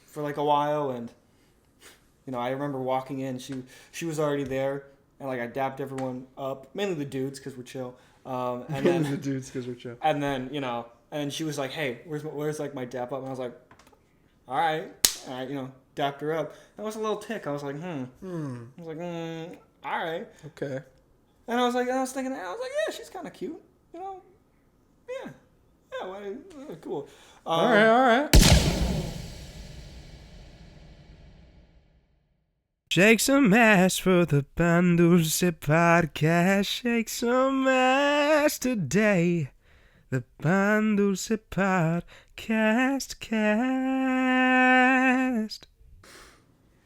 for like a while, and I remember walking in. She was already there, and like I dapped everyone up, mainly the dudes because we're chill. And then the dudes because we're chill. And then and she was like, "Hey, where's like my dap up?" And I was like, "All right," and I dapped her up. That was a little tick. I was like, I was like, all right. Okay. And I was thinking, yeah, she's kind of cute, yeah, cool. All right. Shake some ass for the Pandulce podcast. Shake some ass today. The Pandulce podcast cast.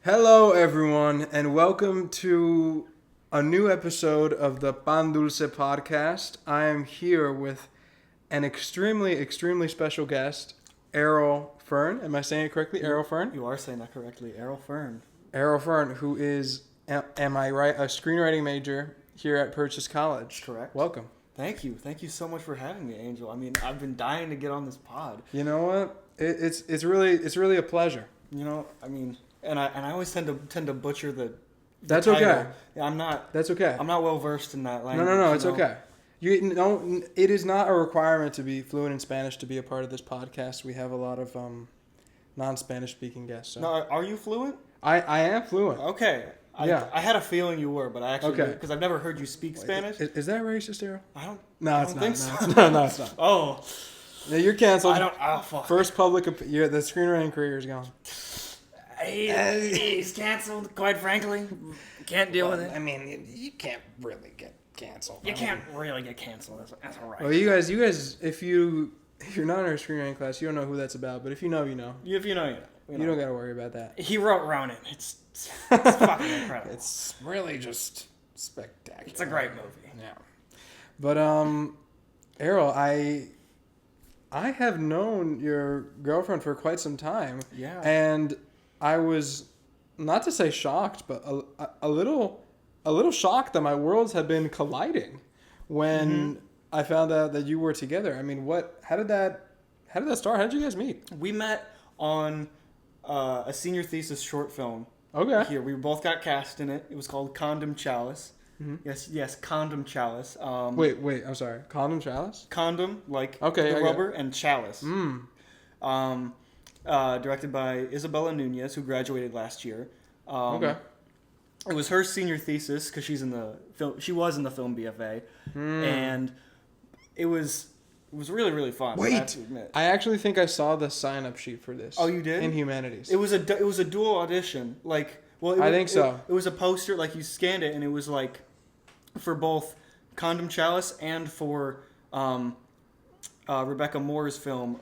Hello, everyone, and welcome to a new episode of the Pandulce podcast. I am here with an extremely special guest, Errol Fern. Am I saying it correctly? Errol Fern? You are saying that correctly. Errol Fern. Errol Fern, who is, am I right, a screenwriting major here at Purchase College. Correct. Welcome. Thank you so much for having me, Angel. I mean, I've been dying to get on this pod. You know what? It's really a pleasure. I mean, and I always tend to butcher the That's title. okay. Yeah, I'm not. That's okay. I'm not well versed in that language. No, it's okay. It is not a requirement to be fluent in Spanish to be a part of this podcast. We have a lot of non-Spanish speaking guests. So. No, are you fluent? I am fluent. Okay. I had a feeling you were, but I actually because I've never heard you speak Spanish. Is that racist, Errol? I don't think so. No, it's not. Oh. No, you're canceled. Fuck. First public, the screenwriting career is gone. He's canceled, quite frankly. Can't deal with it. I mean, you can't really get canceled. You can't really get canceled. That's all right. Well, you guys, if you're not in our screenwriting class, you don't know who that's about. But if you know, you know. If you know, you know. You don't got to worry about that. He wrote Ronin. It's fucking incredible. It's really just spectacular. It's a great movie. Yeah. But Errol, I have known your girlfriend for quite some time. Yeah. And I was, not to say shocked, but a little shocked that my worlds had been colliding when I found out that you were together. I mean, how did that start? How did you guys meet? We met on a senior thesis short film. Okay. Here, we both got cast in it. It was called Condom Chalice. Mm-hmm. Yes, Condom Chalice. Wait, I'm sorry. Condom Chalice? Condom, like the rubber, and Chalice. Directed by Isabella Nunez, who graduated last year. Okay. It was her senior thesis because she was in the film BFA, and it was really, really fun. Wait, I have to admit. I actually think I saw the sign-up sheet for this. Oh, you did? In Humanities. It was a dual audition. I think so. It was a poster, like you scanned it, and it was like for both Condom Chalice and for Rebecca Moore's film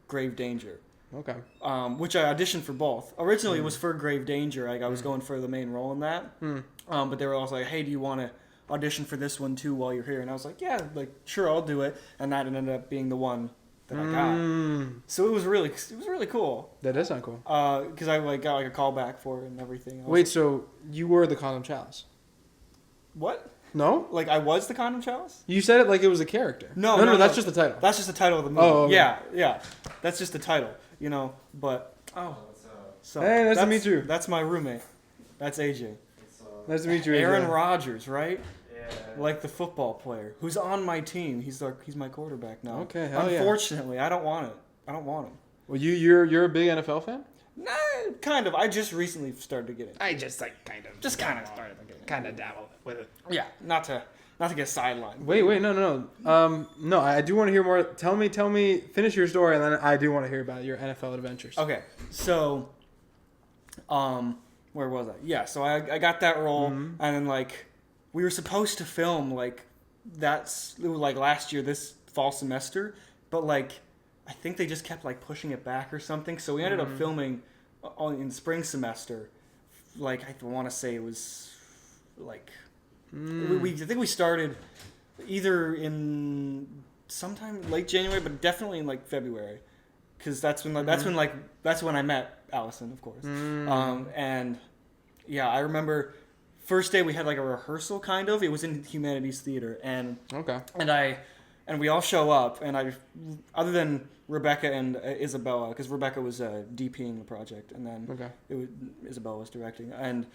Grave Danger. Okay. Which I auditioned for both. Originally, it was for Grave Danger. Like I was going for the main role in that. But they were also like, "Hey, do you want to audition for this one too while you're here?" And I was like, "Yeah, like sure, I'll do it." And that ended up being the one that I got. So it was really cool. That does sound cool. Because I got like a call back for it and everything. Wait, so you were the Condom Chalice? What? No? Like I was the Condom Chalice? You said it like it was a character. No, that's just the title. That's just the title of the movie. Oh, okay. Yeah. That's just the title. But so hey, nice to meet you. That's my roommate. That's AJ. Nice to meet you, AJ. Aaron Rodgers, right? Yeah. Like the football player who's on my team. He's my quarterback now. Okay, hell Unfortunately, I don't want it. I don't want him. Well, you're a big NFL fan? Nah, kind of. I just recently started to get it. I just kind of Started to get it. kind of dabble with it. Yeah, not to get sidelined. Wait, no. No, I do want to hear more. Tell me, finish your story, and then I do want to hear about your NFL adventures. Okay, so, where was I? Yeah, so I got that role, and then like we were supposed to film like it was like last year, this fall semester, but like I think they just kept like pushing it back or something. So we ended up filming in spring semester. Like I want to say it was like. I think we started either in sometime late January, but definitely in like February, because that's when I met Allison, of course. And yeah, I remember first day we had like a rehearsal kind of. It was in Humanities Theater, and and we all show up, and other than Rebecca and Isabella, because Rebecca was DPing the project, and then Isabella was directing, and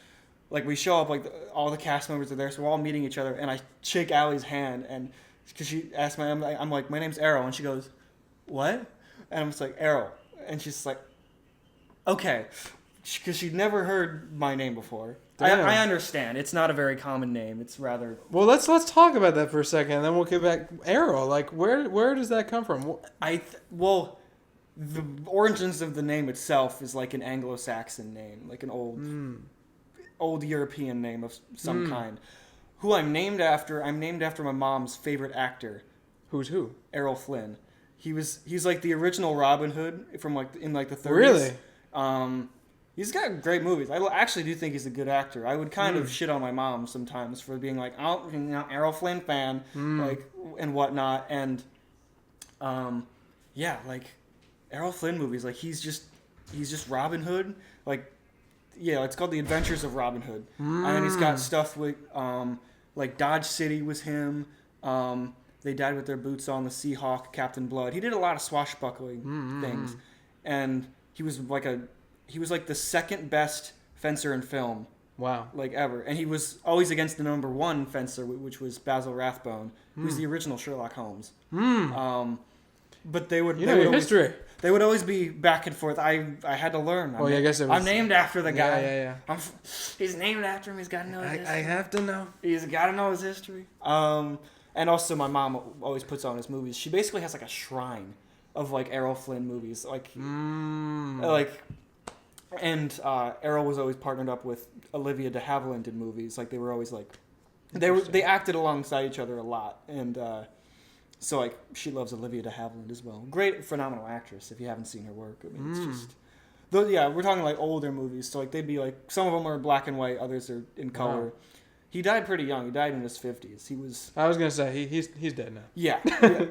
like we show up, like all the cast members are there, so we're all meeting each other, and I shake Allie's hand, and because she asked I'm like, my name's Errol, and she goes, what? And I'm just like, Errol, and she's like, okay, because she'd never heard my name before. I understand. It's not a very common name. It's rather... Well, let's talk about that for a second, and then we'll get back. Errol, like, where does that come from? Well, the origins of the name itself is like an Anglo-Saxon name, like an old European name of some kind. Who I'm named after my mom's favorite actor. Who's who? Errol Flynn. He's like the original Robin Hood from in the 30s. Really? He's got great movies. I actually do think he's a good actor. I would kind of shit on my mom sometimes for being like, oh, Errol Flynn fan, like, and whatnot. And, like, Errol Flynn movies, like, he's just Robin Hood. Like, yeah, it's called The Adventures of Robin Hood. And then he's got stuff with, like, Dodge City was him. They died with their boots on, the Seahawk, Captain Blood. He did a lot of swashbuckling things. And he was like the second best fencer in film. Wow. Like ever. And he was always against the number one fencer, which was Basil Rathbone, who's the original Sherlock Holmes. But they would... history. They would always be back and forth. I had to learn. I guess it was... I'm named after the guy. Yeah. He's named after him. He's got to know his history. I have to know. He's got to know his history. And also my mom always puts on his movies. She basically has like a shrine of like Errol Flynn movies. And Errol was always partnered up with Olivia de Havilland in movies. Like they were always like, they acted alongside each other a lot. And so like she loves Olivia de Havilland as well. Great, phenomenal actress. If you haven't seen her work, I mean, it's just. We're talking like older movies. So like they'd be like, some of them are black and white, others are in color. Wow. He died pretty young. He died in his 50s. He was. I was gonna say he's dead now. Yeah,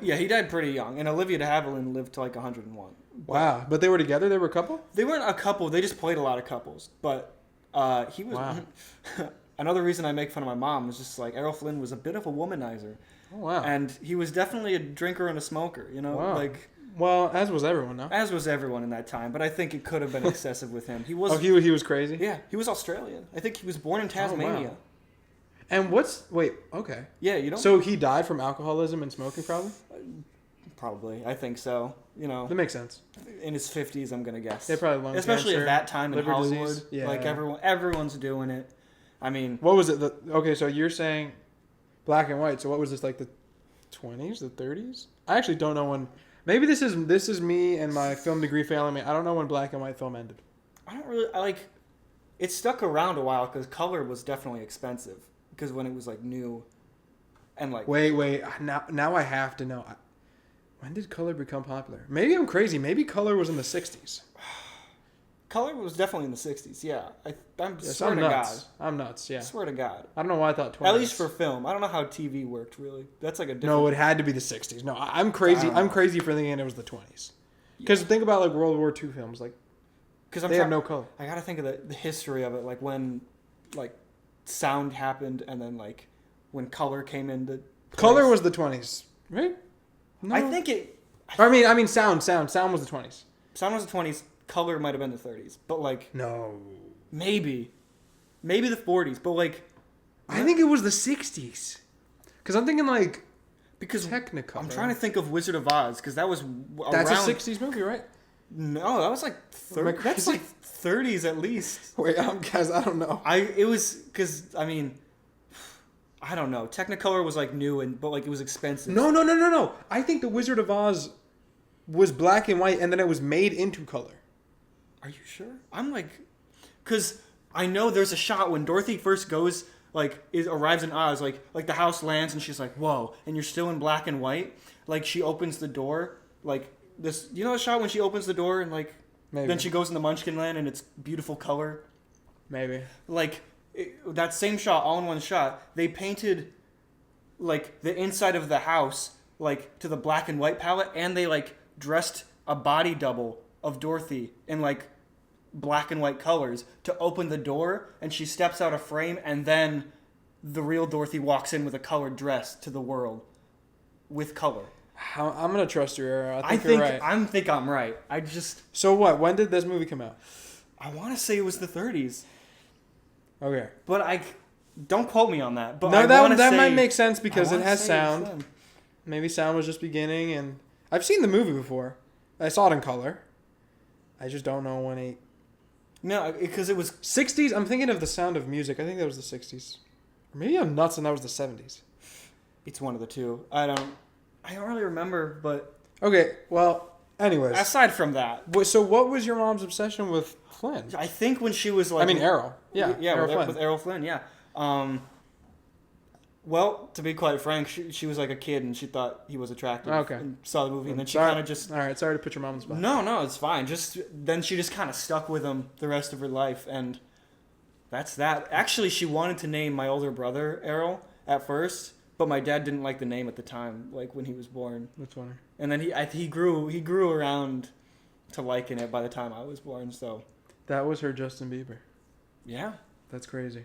he died pretty young. And Olivia de Havilland lived to like 101. Wow, but they were together. They were a couple. They weren't a couple. They just played a lot of couples. But he was. Wow. Another reason I make fun of my mom is just like Errol Flynn was a bit of a womanizer. Oh wow. And he was definitely a drinker and a smoker. You know, like. Well, as was everyone, no? As was everyone in that time, but I think it could have been excessive with him. He was. Oh, he was crazy. Yeah, he was Australian. I think he was born in Tasmania. Oh, wow. And okay. Yeah, you don't... So he died from alcoholism and smoking, probably? Probably. I think so. You know... That makes sense. In his 50s, I'm going to guess. Yeah, probably lung Especially cancer, at that time in Hollywood. Disease. Yeah. Like, everyone's doing it. I mean... What was it? Okay, so you're saying black and white. So what was this, like the 20s, the 30s? I actually don't know when... Maybe this is me and my film degree failing me. I don't know when black and white film ended. It stuck around a while because color was definitely expensive. Because when it was like new, and like wait, now I have to know. When did color become popular? Maybe I'm crazy. Maybe color was in the 60s. Color was definitely in the 60s. Yeah, I'm yes, swear I'm to nuts. God. I'm nuts. Yeah. I swear to God. I don't know why I thought 20s. At least for film. I don't know how TV worked really. That's like a different... No, it had to be the 60s. No, I'm crazy. I'm crazy for thinking it was the 20s. Because think about like World War II films, like they have no color. I gotta think of the history of it, like when like sound happened and then like when color came into place. Color was the 20s, right? No. I think I mean sound was the 20s. Sound was the 20s. Color might have been the 30s, but like no, maybe the 40s, but like I think it was the 60s. Because I'm thinking like Technicolor. I'm trying to think of Wizard of Oz because that was that's a 60s movie, right? No, that was like 30s. That's like 30s at least. Wait, guys, I don't know. It was because I mean, I don't know. Technicolor was like new but like it was expensive. No. I think the Wizard of Oz was black and white, and then it was made into color. Are you sure? I'm like, because I know there's a shot when Dorothy first goes, like, arrives in Oz, like the house lands and she's like, whoa, and you're still in black and white. Like she opens the door, like this. You know the shot when she opens the door and like, maybe. Then she goes in the Munchkin land and it's beautiful color. Maybe. Like that same shot, all in one shot. They painted like the inside of the house like to the black and white palette, and they like dressed a body double of Dorothy in like black and white colors to open the door, and she steps out of frame, and then the real Dorothy walks in with a colored dress to the world. with color. I'm gonna trust your error. I think you're right. I think I'm right. So what? When did this movie come out? I want to say it was the 30s, Okay. but don't quote me on that. But No, I that say, might make sense because I it wanna has say sound. then. Maybe sound was just beginning, and I've seen the movie before. I saw it in color. I just don't know when it. No, because it was 60s. I'm thinking of The Sound of Music. I think that was the 60s. Or maybe I'm nuts and that was the 70s. It's one of the two. I don't really remember, but Okay, well, anyways. aside from that, So what was your mom's obsession with Flynn? I think when she was like, I mean, Errol. Yeah, Errol Flynn. with Errol Flynn, yeah. Well, to be quite frank, she was like a kid and she thought he was attractive. Okay. And saw the movie and then she Sorry. kind of just. All right, sorry to put your mom on the spot. No, it's fine. Then she just kind of stuck with him the rest of her life, and that's that. Actually, she wanted to name my older brother Errol at first, but my dad didn't like the name at the time, like when he was born. That's funny. And then he grew around to liking it by the time I was born. So That was her Justin Bieber. yeah, That's crazy.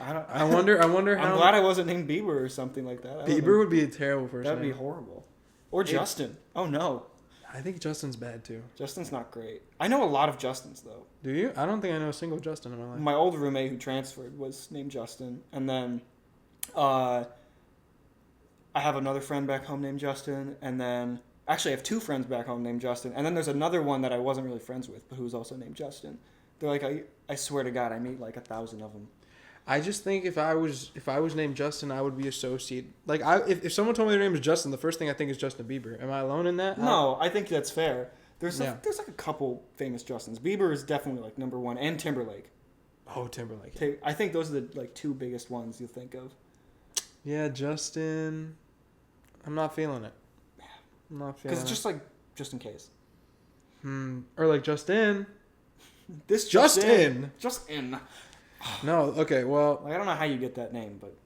I wonder how. I'm glad I wasn't named Bieber or something like that. Bieber would be a terrible first That'd be name. horrible. Or Justin. Oh no, I think Justin's bad too. Justin's not great. I know a lot of Justins though. Do you? I don't think I know a single Justin in my life. My old roommate who transferred was named Justin, and then I have another friend back home named Justin, and then actually I have two friends back home named Justin, and then there's another one that I wasn't really friends with, but who was also named Justin. They're like, I swear to God, I meet like 1,000 of them. I just think if I was named Justin, I would be associated. Like if someone told me their name was Justin, the first thing I think is Justin Bieber. Am I alone in that? No, I think that's fair. There's Yeah. there's like a couple famous Justins. Bieber is definitely like number one, and Timberlake. Oh, Timberlake. I think those are the like two biggest ones you think of. Yeah, Justin. I'm not feeling it. I'm not feeling Because it. it's just like, just in case. Or like Justin. This Justin. Justin. No, okay, well, Like, I don't know how you get that name, but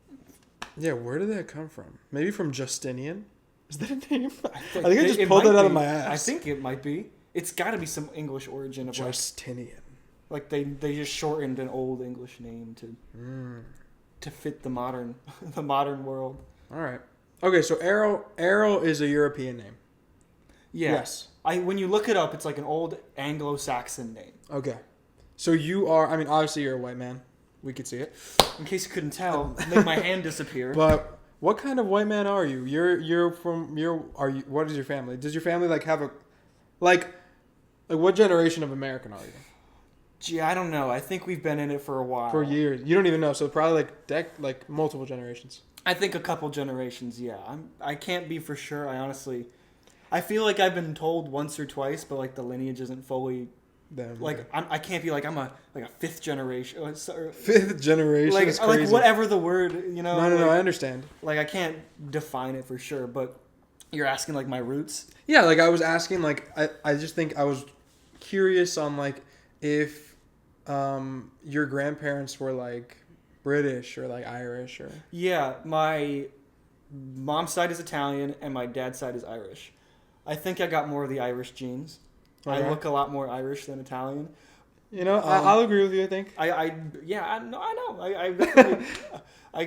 yeah, where did that come from? Maybe from Justinian? Is that a name? I think it- I just it pulled might that out of be. my ass. I think it might be. It's got to be some English origin of Justinian. like they just shortened an old English name to fit the modern world. All right. Okay, so Errol is a European name. Yeah. Yes. When you look it up, it's like an old Anglo-Saxon name. Okay. So you are, I mean, obviously you're a white man. We could see it. In case you couldn't tell, make my hand disappear. But what kind of white man are you? What is your family? Does your family like have a, like what generation of American are you? Gee, I don't know. I think we've been in it for a while. For years. You don't even know. So probably like multiple generations. I think a couple generations, yeah. I can't be for sure. I feel like I've been told once or twice, but like the lineage isn't fully Them. like I can't be like I'm a fifth generation. Or, Fifth generation like is crazy. like whatever the word, you know. No, I understand. Like I can't define it for sure, but you're asking like my roots. Yeah, like I was asking, like I just think I was curious on like if your grandparents were like British or like Irish or. Yeah, my mom's side is Italian and my dad's side is Irish. I think I got more of the Irish genes. Okay. I look a lot more Irish than Italian. You know, I'll agree with you. I think. I know. I definitely, I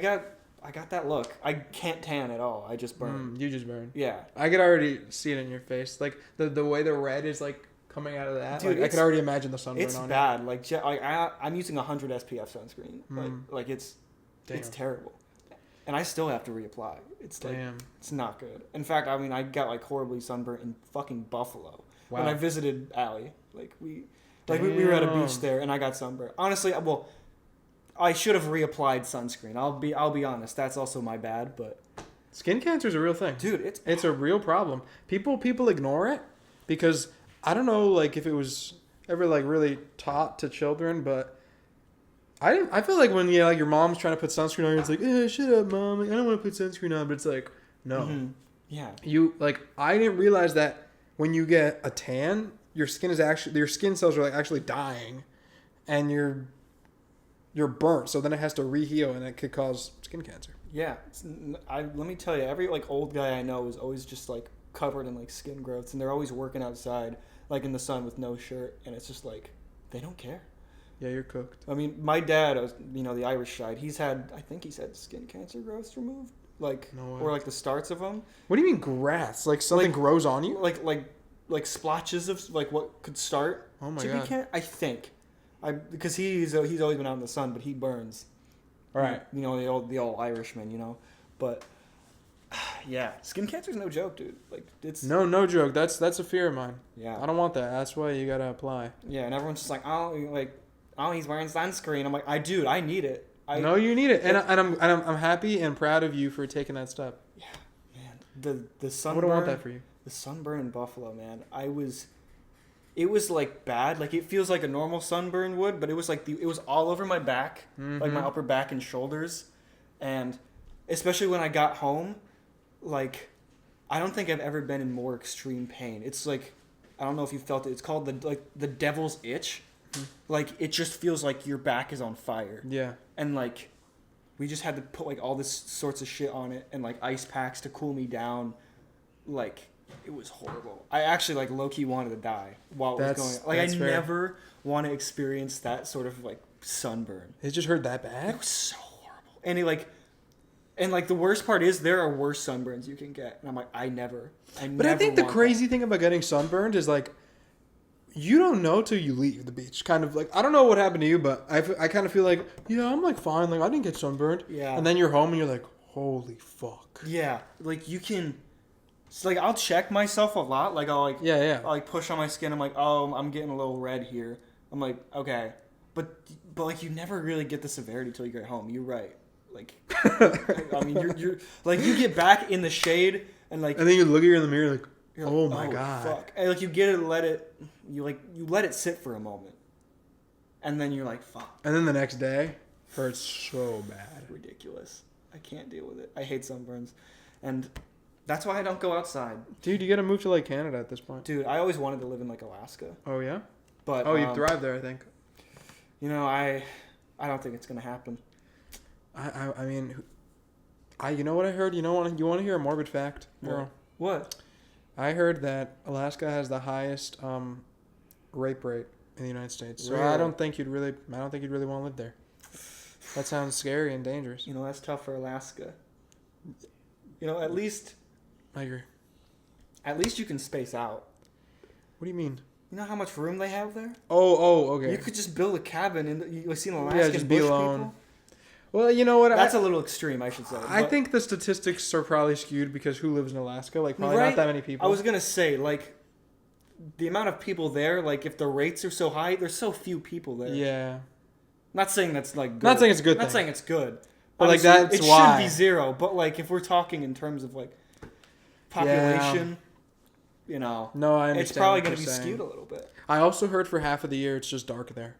got that look. I can't tan at all. I just burn. You just burn. Yeah. I could already see it in your face, like the way the red is like coming out of that. Dude, Like, I could already imagine the sunburn It's on bad. Like I'm using 100 SPF sunscreen. Like it's Damn. terrible, and I still have to reapply. It's like Damn. it's not good. In fact, I mean, I got like horribly sunburnt in fucking Buffalo when Wow. I visited Allie. Like we were at a beach Damn. there, and I got sunburnt. Honestly, well, I should have reapplied sunscreen. I'll be honest. That's also my bad, but Skin cancer is a real thing, dude, it's a real problem. People ignore it because I don't know, like if it was ever like really taught to children, but I feel like when like your mom's trying to put sunscreen on, it's like, shut up, mom. Like, I don't want to put sunscreen on, but it's like, no. Mm-hmm. Yeah. You like I didn't realize that when you get a tan, your skin cells are like actually dying, and you're burnt. So then it has to reheal, and it could cause skin cancer. Yeah, let me tell you, every like old guy I know is always just like covered in like skin growths, and they're always working outside like in the sun with no shirt, and it's just like they don't care. Yeah, you're cooked. I mean, my dad, the Irish side, I think he's had skin cancer growths removed like No way. or like the starts of them, What do you mean grass? Like something grows on you? like splotches of like what could start. Oh my to God. be I think, because he's always been out in the sun, but he burns. All right. You know the old Irishman, you know, but. Yeah, skin cancer's no joke, dude. Like it's No joke. That's a fear of mine. yeah. I don't want that. That's why you gotta apply. Yeah, and everyone's just like, oh, he's wearing sunscreen. I'm like, I need it. No, you need it, and I'm happy and proud of you for taking that step. Yeah, man. The I sunburn. wouldn't want that for you. The sunburn in Buffalo, man. It was like bad. Like it feels like a normal sunburn would, but it was like it was all over my back, like my upper back and shoulders, and especially when I got home, like I don't think I've ever been in more extreme pain. It's like I don't know if you felt it. It's called the devil's itch. Like it just feels like your back is on fire. Yeah. And like we just had to put like all this sorts of shit on it and like ice packs to cool me down. Like it was horrible. I actually like low key wanted to die while it was going. Like I fair. never want to experience that sort of like sunburn. It just hurt that It bad? was so horrible. And the worst part is there are worse sunburns you can get. And I'm like, I never. But I think the crazy thing about getting sunburned is like you don't know till you leave the beach. Kind of like I don't know what happened to you, but I kind of feel like I'm like fine. Like I didn't get sunburned. Yeah. And then you're home and you're like, holy fuck. Yeah, like you can. It's like I'll check myself a lot. Like I'll like I'll like push on my skin. I'm like, oh, I'm getting a little red here. I'm like, okay, but like you never really get the severity till you get home. You're right. Like I mean, you're like you get back in the shade and like. And then you look at you in the mirror like, you're oh like, my God. Fuck. And like you get it, you let it sit for a moment, and then you're like, fuck. And then the next day hurts so bad. Ridiculous. I can't deal with it. I hate sunburns, and that's why I don't go outside. Dude, you gotta move to like Canada at this point. Dude, I always wanted to live in like Alaska, Oh yeah? but You'd thrive there, I think. You know, I don't think it's gonna happen. I mean, you know what I heard? You want to hear a morbid fact? What? I heard that Alaska has the highest rape rate in the United States. So Really? I don't think you'd really want to live there. That sounds scary and dangerous. You know, that's tough for Alaska. You know, at least I agree. you can space out. What do you mean? You know how much room they have there? Oh, okay. You could just build a cabin and you see an Alaskan Yeah, just be bush alone. people. Well, you know what? That's a little extreme, I should say. I think the statistics are probably skewed because who lives in Alaska? Like, probably Right? not that many people. I was gonna say, like, the amount of people there, like, if the rates are so high, there's so few people there. Yeah. Not saying that's like good. Not saying it's a good Not thing. saying it's good. But, like, Obviously, that's it why. should be zero. But like, if we're talking in terms of like population, you know, No, I understand. it's probably what going to you're be saying. skewed a little bit. I also heard for half of the year it's just dark there.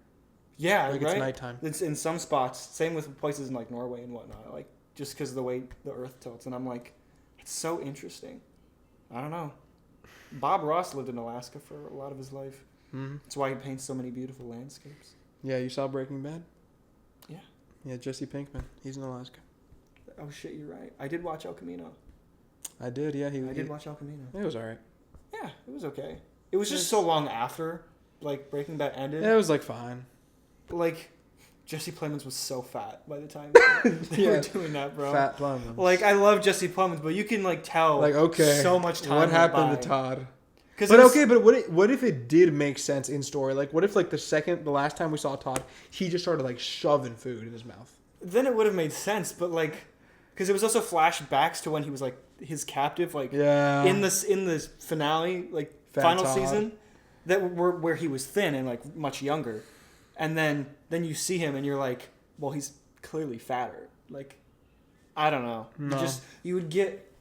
Yeah, Like, right. it's nighttime. It's in some spots. Same with places in like Norway and whatnot. Like just because of the way the Earth tilts, and I'm like, it's so interesting. I don't know. Bob Ross lived in Alaska for a lot of his life. Mm-hmm. That's why he paints so many beautiful landscapes. Yeah, you saw Breaking Bad? Yeah. Yeah, Jesse Pinkman. He's in Alaska. Oh shit, you're right. I did watch El Camino. I did, yeah. I did watch El Camino. It was alright. Yeah, it was okay. It was just so long after, like, Breaking Bad ended. Yeah, it was like fine. Like, Jesse Plemons was so fat by the time they Yeah. were doing that, bro. Fat Plemons. Like, I love Jesse Plemons, but you can, like, tell Like, okay. so much time What went happened by. to Todd? But What if it did make sense in story? Like, what if, like, the last time we saw Todd, he just started, like, shoving food in his mouth? then it would have made sense, but, like, because it was also flashbacks to when he was, like, his captive, like, Yeah. in this finale, like, Fat final Todd. season, where he was thin and, like, much younger. And then you see him and you're like, well, he's clearly fatter. Like, I don't know. No. You would get...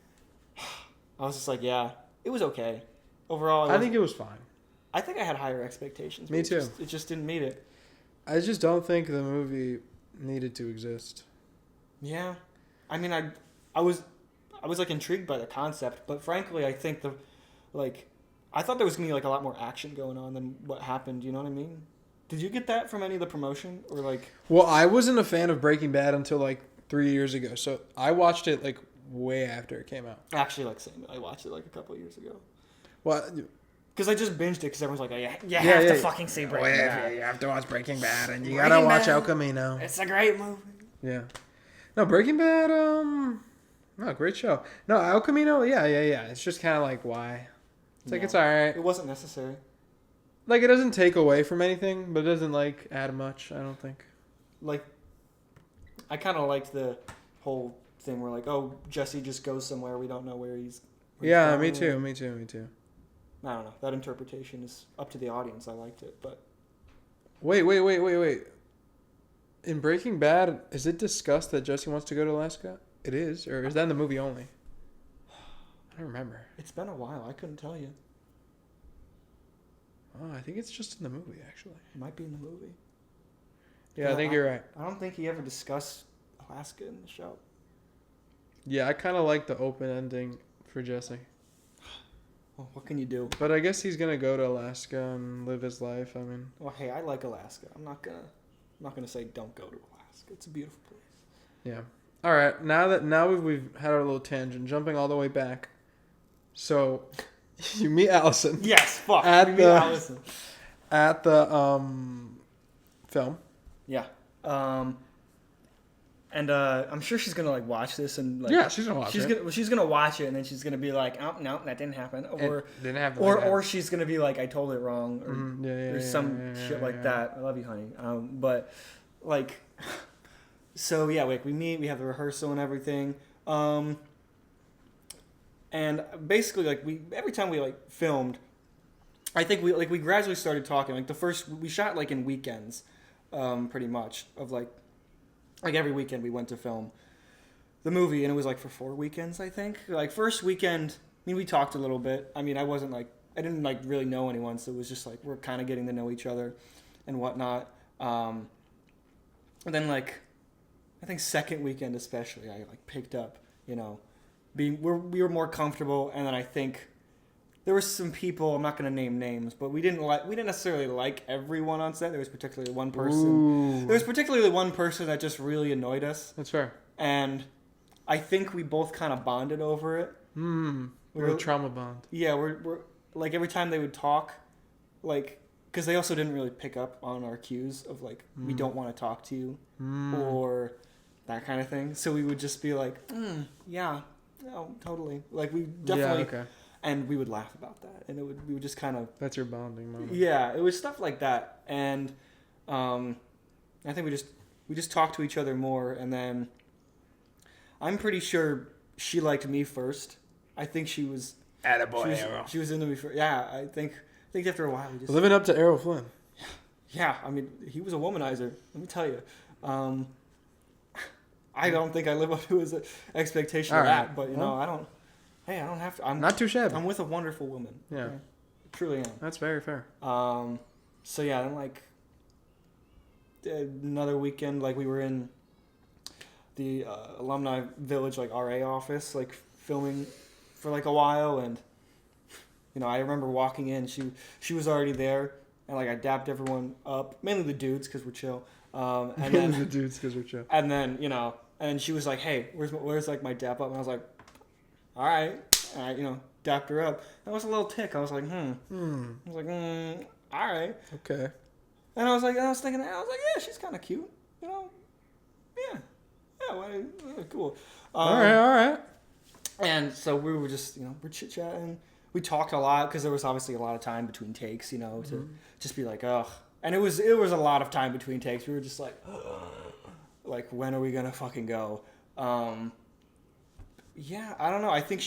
I was just like, yeah, it was okay. Overall, I think it was fine. I think I had higher expectations. Me but too. It just didn't meet it. I just don't think the movie needed to exist. Yeah. I mean, I was like intrigued by the concept, but frankly, I think I thought there was going to be like a lot more action going on than what happened. You know what I mean? Did you get that from any of the promotion or like? Well, I wasn't a fan of Breaking Bad until like 3 years ago, so I watched it like way after it came out. Actually, like same. I watched it like a couple of years ago. Well, because I just binged it because everyone's like, you have to fucking see Breaking Bad. You have to watch Breaking Bad, and you Breaking gotta watch Bad. El Camino. It's a great movie. Yeah. No, Breaking Bad. No, great show. No, El Camino, yeah. It's just kind of like, why? It's like, No, it's all right. It wasn't necessary. Like, it doesn't take away from anything, but it doesn't, like, add much, I don't think. Like, I kind of liked the whole thing where, like, oh, Jesse just goes somewhere. We don't know where he's Yeah, going. me too. I don't know. That interpretation is up to the audience. I liked it, but... Wait. In Breaking Bad, is it discussed that Jesse wants to go to Alaska? It is, or is that in the movie only? I don't remember. It's been a while. I couldn't tell you. Oh, I think it's just in the movie, actually. It might be in the movie. Yeah, I think you're right. I don't think he ever discussed Alaska in the show. Yeah, I kind of like the open ending for Jesse. Well, what can you do? But I guess he's gonna go to Alaska and live his life. I mean, Well, hey, I like Alaska. I'm not gonna say don't go to Alaska. It's a beautiful place. yeah. All right, now we've had our little tangent, jumping all the way back. So, you meet Allison. Yes, fuck. At We the- meet Allison. At the film. Yeah. And I'm sure she's gonna like watch this and like. Yeah, she's gonna watch it. She's gonna watch it and then she's gonna be like, oh no, that didn't happen, or It didn't happen. or she's gonna be like, I told it wrong, or there's some yeah, shit like yeah. that. I love you, honey. But like, so yeah, like we meet, we have the rehearsal and everything. And basically, like every time we like filmed, I think we gradually started talking. Like we shot like in weekends, pretty much of like every weekend we went to film the movie, and it was like for 4 weekends, I think. Like first weekend, I mean, we talked a little bit. I mean, I didn't like really know anyone, so it was just like we're kind of getting to know each other and whatnot. And then like I think second weekend especially, I like picked up, we were more comfortable, and then I think there were some people, I'm not going to name names, but we didn't necessarily like everyone on set. There was particularly one person. Ooh. There was particularly one person that just really annoyed us, That's fair. and I think we both kind of bonded over it. We're a trauma bond. Yeah, we're like every time they would talk, like, because they also didn't really pick up on our cues of like we don't want to talk to you or that kind of thing. So we would just be like, yeah, no, totally. Like we definitely, Yeah, okay. and we would laugh about that, and we would just kind of, That's your bonding moment. yeah, it was stuff like that, and I think we just talked to each other more, and then I'm pretty sure she liked me first. I think she was. Attaboy, She was into me for, yeah. I think after a while we just. Living up to Errol Flynn. Yeah, I mean, he was a womanizer. Let me tell you. I don't think I live up to his expectation All of right. that, but I don't. Hey, I don't have to. I'm Not too shabby. I'm with a wonderful woman. Yeah. Okay? Truly am. That's very fair. So yeah, then like another weekend, like we were in the alumni village, like RA office, like filming for like a while, and I remember walking in. She was already there, and like I dapped everyone up, mainly the dudes because we're chill. And then the dudes because we're chill. and then and she was like, "Hey, where's like my dap up?" And I was like, "All right," and I dapped her up. That was a little tick. I was like, I was like, all right. Okay. And I was thinking, yeah, she's kind of cute, yeah, cool. All right. And so we were just, we're chit chatting. We talked a lot because there was obviously a lot of time between takes, to just be like, ugh. And it was a lot of time between takes. We were just like, like, when are we gonna fucking go? Yeah, I don't know. I think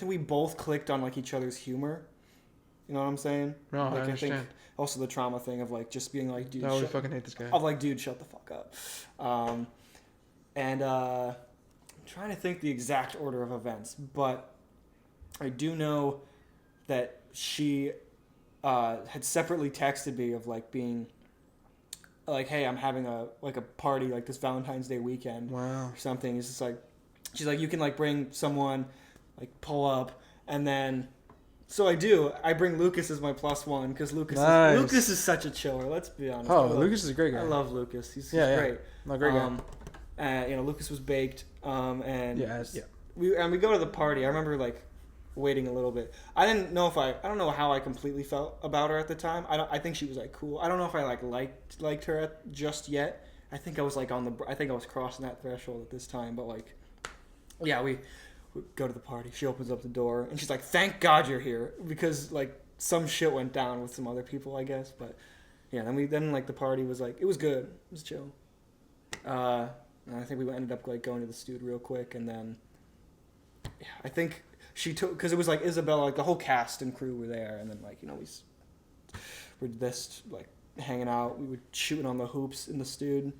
we both clicked on like each other's humor. You know what I'm saying? No, like, I understand. I think also the trauma thing of like just being like, dude, No, we fucking hate this guy. of like, dude, shut the fuck up. And I'm trying to think the exact order of events, but I do know that she had separately texted me of like being like, hey, I'm having a party like this Valentine's Day weekend Wow. or something. It's just like, she's like, you can like bring someone, like pull up, and then so I bring Lucas as my +1 because Lucas is such a chiller. Let's be honest. Oh, Lucas is a great guy. I love Lucas. He's Yeah. great. No, great guy. And Lucas was baked. And Yeah. we go to the party. I remember like waiting a little bit. I don't know how I completely felt about her at the time. I think she was like cool. I don't know if I like liked her just yet. I think I was like I think I was crossing that threshold at this time, but like yeah, we go to the party. She opens up the door and she's like, "Thank God you're here," because like some shit went down with some other people, I guess. But yeah, then like the party was like, it was good, it was chill. And I think we ended up like going to the studio real quick, and then yeah, I think she took, because it was like Isabella, like the whole cast and crew were there, and then like, you know, we were just like hanging out. We were shooting on the hoops in the studio,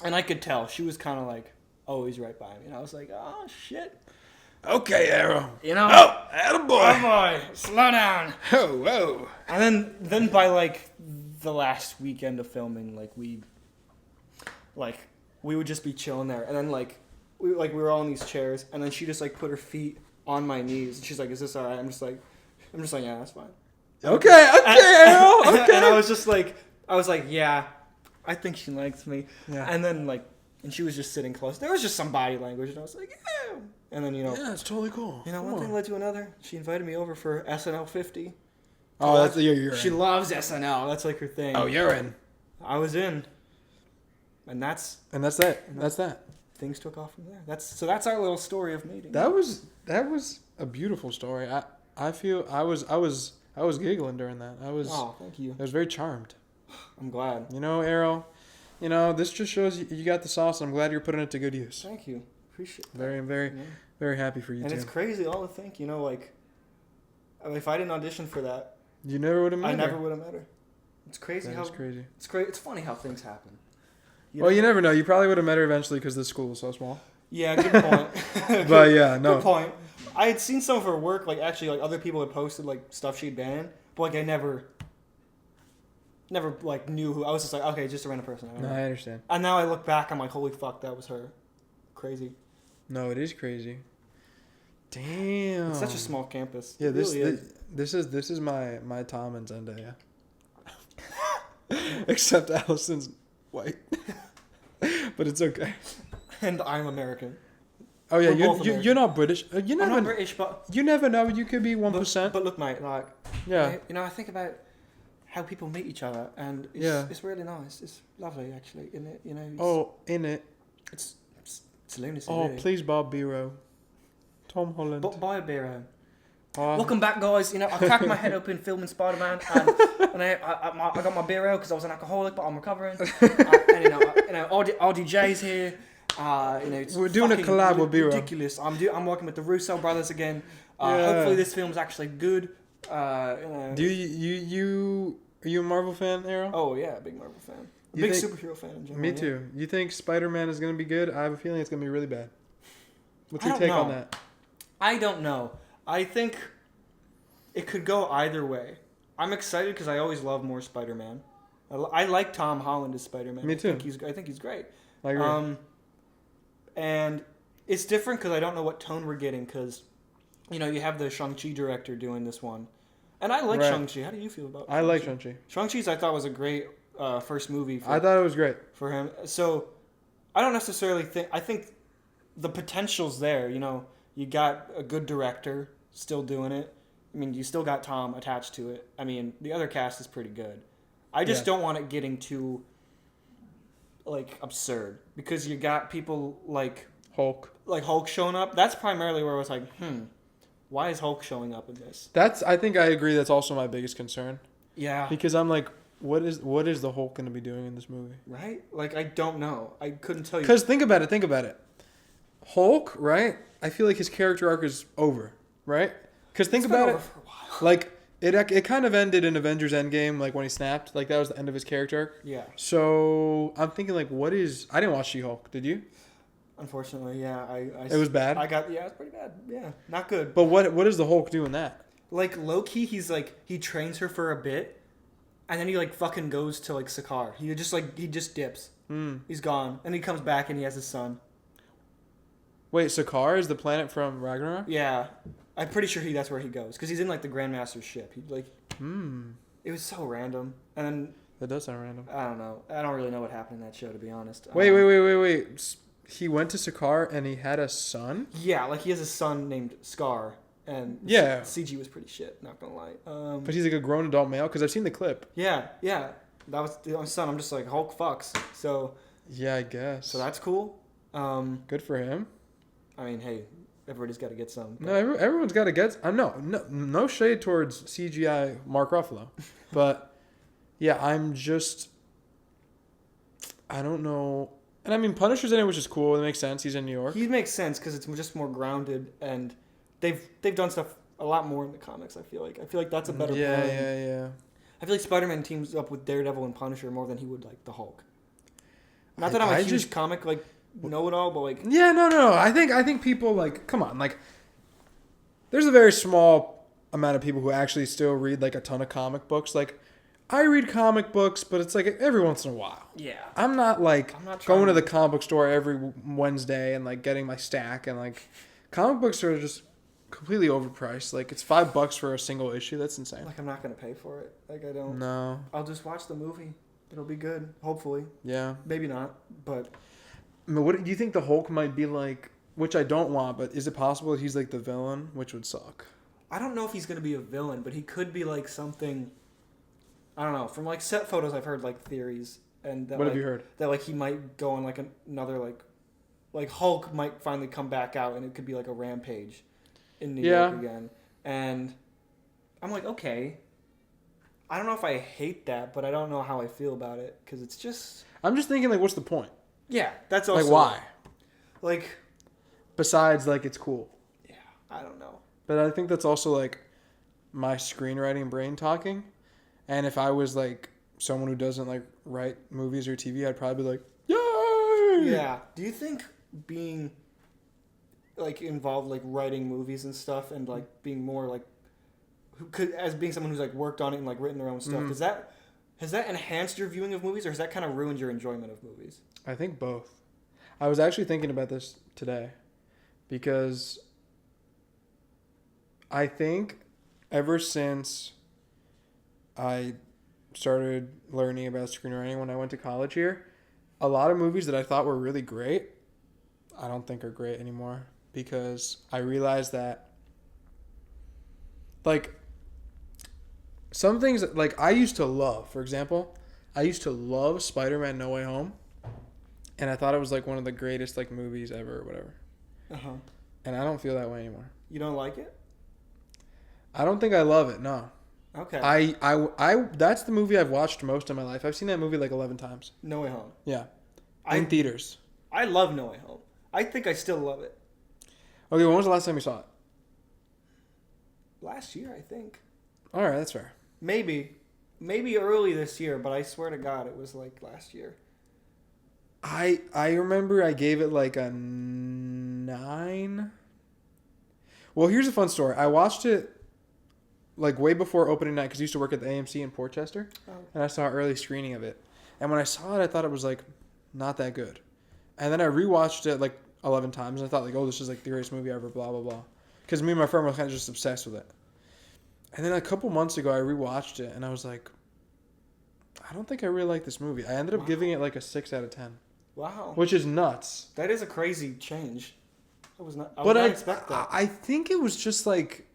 and I could tell she was kind of like always right by me, and I was like, oh shit. Okay, Errol. You know? Oh, attaboy. Oh boy, slow down. Oh, whoa. And then by like the last weekend of filming, like we would just be chilling there, and then like we were all in these chairs, and then she just like put her feet on my knees, and she's like, "Is this alright?" I'm just like, "Yeah, that's fine." Okay, Errol. Okay. And I was like, "Yeah, I think she likes me." Yeah. And then like, and she was just sitting close. There was just some body language, and I was like, "Yeah." And then Yeah, it's totally cool. one thing led to another. She invited me over for SNL 50. Oh, that's you're She in. loves SNL. That's like her thing. Oh, you're in. I was in. And that's that. That's that. things took off from there. That's our little story of meeting. That was a beautiful story. I feel I was giggling during that. Oh, thank you. I was very charmed. I'm glad. You know, Errol, you know, this just shows you got the sauce. I'm glad you're putting it to good use. Thank you. Appreciate that. Very, very happy for you And too. it's crazy all to think, you know, like, I mean, if I didn't audition for that, You never would have met I her. never would have met her. It's crazy That how is crazy. it's great. It's funny how things happen. Well, you never know. You probably would have met her eventually because the school was so small. Yeah, good point. But yeah, no. Good point. I had seen some of her work, like actually, like other people had posted like stuff she'd been in, but like I never like knew who. I was just like, okay, just a random person. No, I understand. And now I look back, I'm like, holy fuck, that was her. Crazy. No, it is crazy. Damn. It's such a small campus. Yeah, It really is. this is my Tom and Zendaya. Except Allison's white. But it's okay. And I'm American. Oh yeah, We're both you're not British. You I'm never not British, but you never know. You could be 1%. but look, mate, like, Yeah. you know, I think about how people meet each other, and it's really nice. It's lovely, actually, isn't it? You know. In it. It's lunacy. Oh, really. please, Bob Biro. Tom Holland. But buy a beer. Oh, Welcome back, guys. You know, I cracked my head open filming Spider-Man, and I got my beer out because I was an alcoholic, but I'm recovering. And you know, RDJ's here. You know, it's We're doing a collab with Biro. Ridiculous. I'm working with the Russo brothers again. Yeah. Hopefully, this film's actually good. You know. Do you are you a Marvel fan, Errol? Oh yeah, big Marvel fan. You Big think- superhero fan in general. Me yeah. too. You think Spider-Man is gonna be good? I have a feeling it's gonna be really bad. What's I your don't take on know. that? I don't know. I think it could go either way. I'm excited because I always love more Spider-Man. I like Tom Holland as Spider-Man. Me too. I think he's great. I agree. And it's different because I don't know what tone we're getting because, you know, you have the Shang-Chi director doing this one. And I like Right. Shang-Chi. How do you feel about I like Shang-Chi. Shang-Chi's I thought was a great first movie I thought it was great. for him. So I don't necessarily think... I think the potential's there, you know. You got a good director still doing it. I mean, you still got Tom attached to it. I mean, the other cast is pretty good. I just don't want it getting too, like, absurd. Because you got people like Hulk. Hulk showing up. That's primarily where I was like, why is Hulk showing up in this? I think I agree. That's also my biggest concern Yeah. because I'm like, what is the Hulk gonna be doing in this movie? Right? Like, I don't know. I couldn't tell you. Because think about it. Hulk, right? I feel like his character arc is over, right? Because think It's been about over it. for a while. Like it kind of ended in Avengers Endgame, like when he snapped. Like that was the end of his character arc. Yeah. So I'm thinking like, I didn't watch She-Hulk. Did you? Unfortunately, yeah. It was bad? It's pretty bad. Yeah. Not good. But what does the Hulk do in that? Like, low-key, he's like, he trains her for a bit, and then he like fucking goes to like Sakaar. He just dips. He's gone. And he comes back and he has his son. Wait, Sakaar is the planet from Ragnarok? Yeah. I'm pretty sure that's where he goes. Because he's in like the Grandmaster's ship. He like... Hmm. It was so random. And then, That does sound random. I don't know. I don't really know what happened in that show, to be honest. Wait. He went to Sakaar and he had a son? Yeah, like he has a son named Scar. And Yeah. CG was pretty shit, not gonna lie. But he's like a grown adult male? Because I've seen the clip. Yeah. That was my son. I'm just like, Hulk fucks. So Yeah, I guess. that's cool. Good for him. I mean, hey, everybody's got to get some. No, everyone's got to get. No shade towards CGI Mark Ruffalo, but yeah, I don't know. And I mean, Punisher's in it, which is cool. It makes sense. He's in New York. He makes sense because it's just more grounded, and they've done stuff a lot more in the comics. I feel like that's a better. Yeah. I feel like Spider-Man teams up with Daredevil and Punisher more than he would like the Hulk. Not that I'm a huge comic like know-it-all, but like yeah, no. I think people like come on, like there's a very small amount of people who actually still read like a ton of comic books. Like I read comic books, but it's like every once in a while. Yeah. I'm not trying going to the comic book store every Wednesday and like getting my stack and like comic books are just completely overpriced. Like it's $5 for a single issue. That's insane. Like I'm not gonna pay for it. Like I don't. No. I'll just watch the movie. It'll be good. Hopefully. Yeah. Maybe not, but. I mean, what do you think the Hulk might be like? Which I don't want, but is it possible that he's like the villain, which would suck? I don't know if he's gonna be a villain, but he could be like something. I don't know. From like set photos, I've heard like theories, and that, what like, have you heard? That like he might go on like another like Hulk might finally come back out, and it could be like a rampage in New York again. And I'm like, okay. I don't know if I hate that, but I don't know how I feel about it because it's just. I'm just thinking like, what's the point? Yeah, that's also like why? Like. Besides, like it's cool. Yeah, I don't know. But I think that's also like my screenwriting brain talking. And if I was like someone who doesn't like write movies or TV, I'd probably be like, yay! Yeah. Do you think being like involved like writing movies and stuff and like being more like as being someone who's like worked on it and like written their own stuff, has that enhanced your viewing of movies or has that kind of ruined your enjoyment of movies? I think both. I was actually thinking about this today because I think ever since I started learning about screenwriting when I went to college here, a lot of movies that I thought were really great, I don't think are great anymore because I realized that like some things that, like I used to love, for example, I used to love Spider-Man No Way Home and I thought it was like one of the greatest like movies ever or whatever. Uh-huh. And I don't feel that way anymore. You don't like it? I don't think I love it, no. Okay. I that's the movie I've watched most of my life. I've seen that movie like 11 times. No Way Home. Yeah. In theaters. I love No Way Home. I think I still love it. Okay, when was the last time you saw it? Last year, I think. All right, that's fair. Maybe early this year, but I swear to God, it was like last year. I remember I gave it like a 9. Well, here's a fun story. I watched it like way before opening night because I used to work at the AMC in Portchester, and I saw an early screening of it. And when I saw it, I thought it was like not that good. And then I rewatched it like 11 times, and I thought like, oh, this is like the greatest movie ever, blah blah blah. Because me and my friend were kind of just obsessed with it. And then a couple months ago, I rewatched it, and I was like, I don't think I really like this movie. I ended up giving it like a 6 out of 10. Wow. Which is nuts. That is a crazy change. I would not expect that. I think it was just like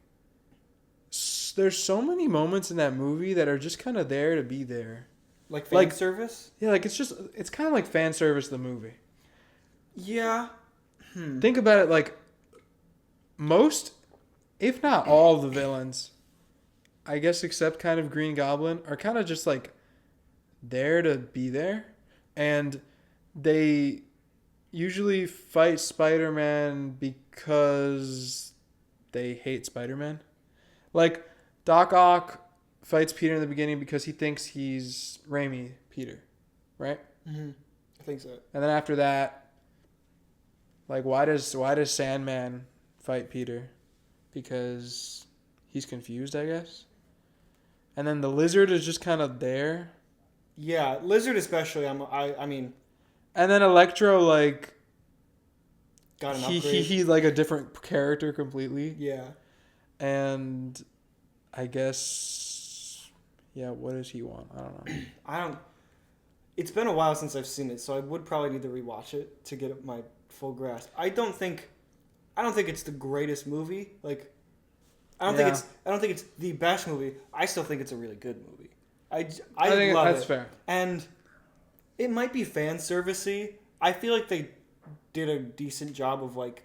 there's so many moments in that movie that are just kind of there to be there. Like fan service? Yeah, like it's kind of like fan service the movie. Yeah. Think about it like most, if not all the villains, I guess except kind of Green Goblin, are kind of just like there to be there. And they usually fight Spider-Man because they hate Spider-Man. Like, Doc Ock fights Peter in the beginning because he thinks he's Raimi Peter, right? Mm-hmm. I think so. And then after that, like, why does Sandman fight Peter? Because he's confused, I guess. And then the Lizard is just kind of there. Yeah, Lizard especially. I mean. And then Electro, like, got an upgrade. He's like a different character completely. Yeah. And I guess, yeah, what does he want? I don't know. It's been a while since I've seen it, so I would probably need to rewatch it to get my full grasp. I don't think it's the greatest movie. Like, I don't think it's the best movie. I still think it's a really good movie. I think love that's it. fair. And it might be fan servicey. I feel like they did a decent job of like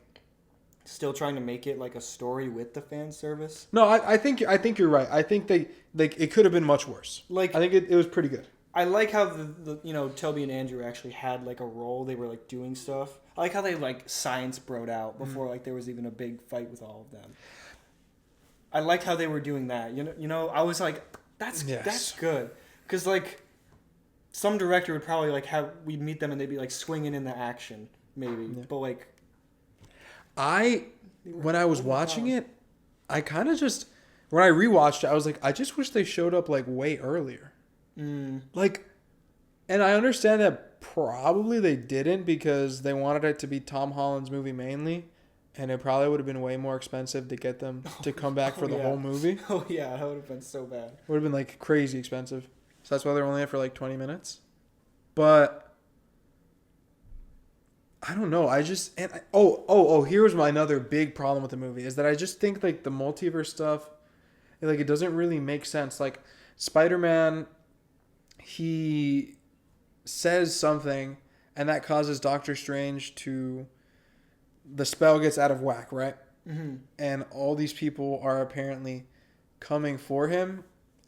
still trying to make it like a story with the fan service. No, I think you're right. I think it could have been much worse. Like, I think it was pretty good. I like how the Toby and Andrew actually had like a role. They were like doing stuff. I like how they like science broed out before like there was even a big fight with all of them. I liked how they were doing that. I was like, that's good, because like some director would probably like have we'd meet them and they'd be like swinging in the action maybe, but like when I was watching it, I kind of just when I rewatched it, I was like, I just wish they showed up like way earlier. Like, and I understand that probably they didn't because they wanted it to be Tom Holland's movie mainly, and it probably would have been way more expensive to get them to come back for the whole movie. Oh yeah, that would have been so bad. Would have been like crazy expensive. So that's why they're only there for like 20 minutes. But I don't know. Here's my another big problem with the movie is that I just think like the multiverse stuff, like it doesn't really make sense. Like Spider-Man, he says something and that causes Doctor Strange the spell gets out of whack, right? Mm-hmm. And all these people are apparently coming for him,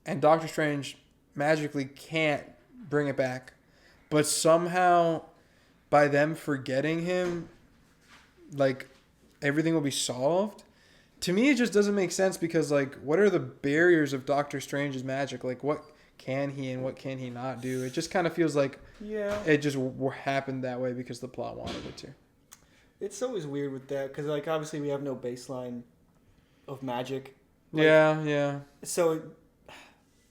and Doctor Strange magically can't bring it back. But somehow, by them forgetting him, like, everything will be solved. To me, it just doesn't make sense because, like, what are the barriers of Doctor Strange's magic? Like, what can he and what can he not do? It just kind of feels like it just happened that way because the plot wanted it to. It's always weird with that because, like, obviously we have no baseline of magic. Like, yeah. So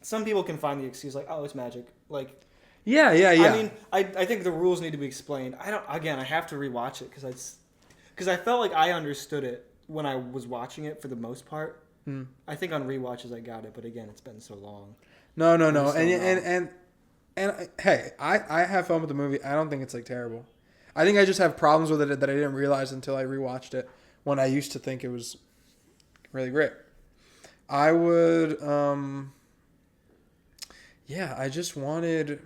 some people can find the excuse like, oh, it's magic. Like, yeah. I mean, I think the rules need to be explained. I have to rewatch it because I felt like I understood it when I was watching it for the most part. I think on rewatches I got it, but again, it's been so long. No. And hey, I have fun with the movie. I don't think it's like terrible. I think I just have problems with it that I didn't realize until I rewatched it when I used to think it was really great. I would, I just wanted,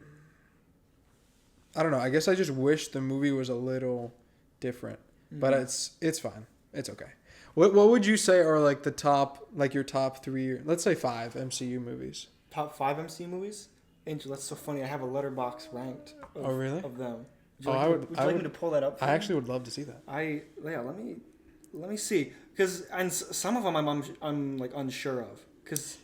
I don't know. I guess I just wish the movie was a little different, but it's fine. It's okay. What would you say are like the top, like your top 3, let's say 5 MCU movies? Top 5 MCU movies? Angel, that's so funny. I have a letterbox ranked. Really? Of them. Would you like me to pull that up? I actually would love to see that. Let me see, because some of them I'm like unsure of.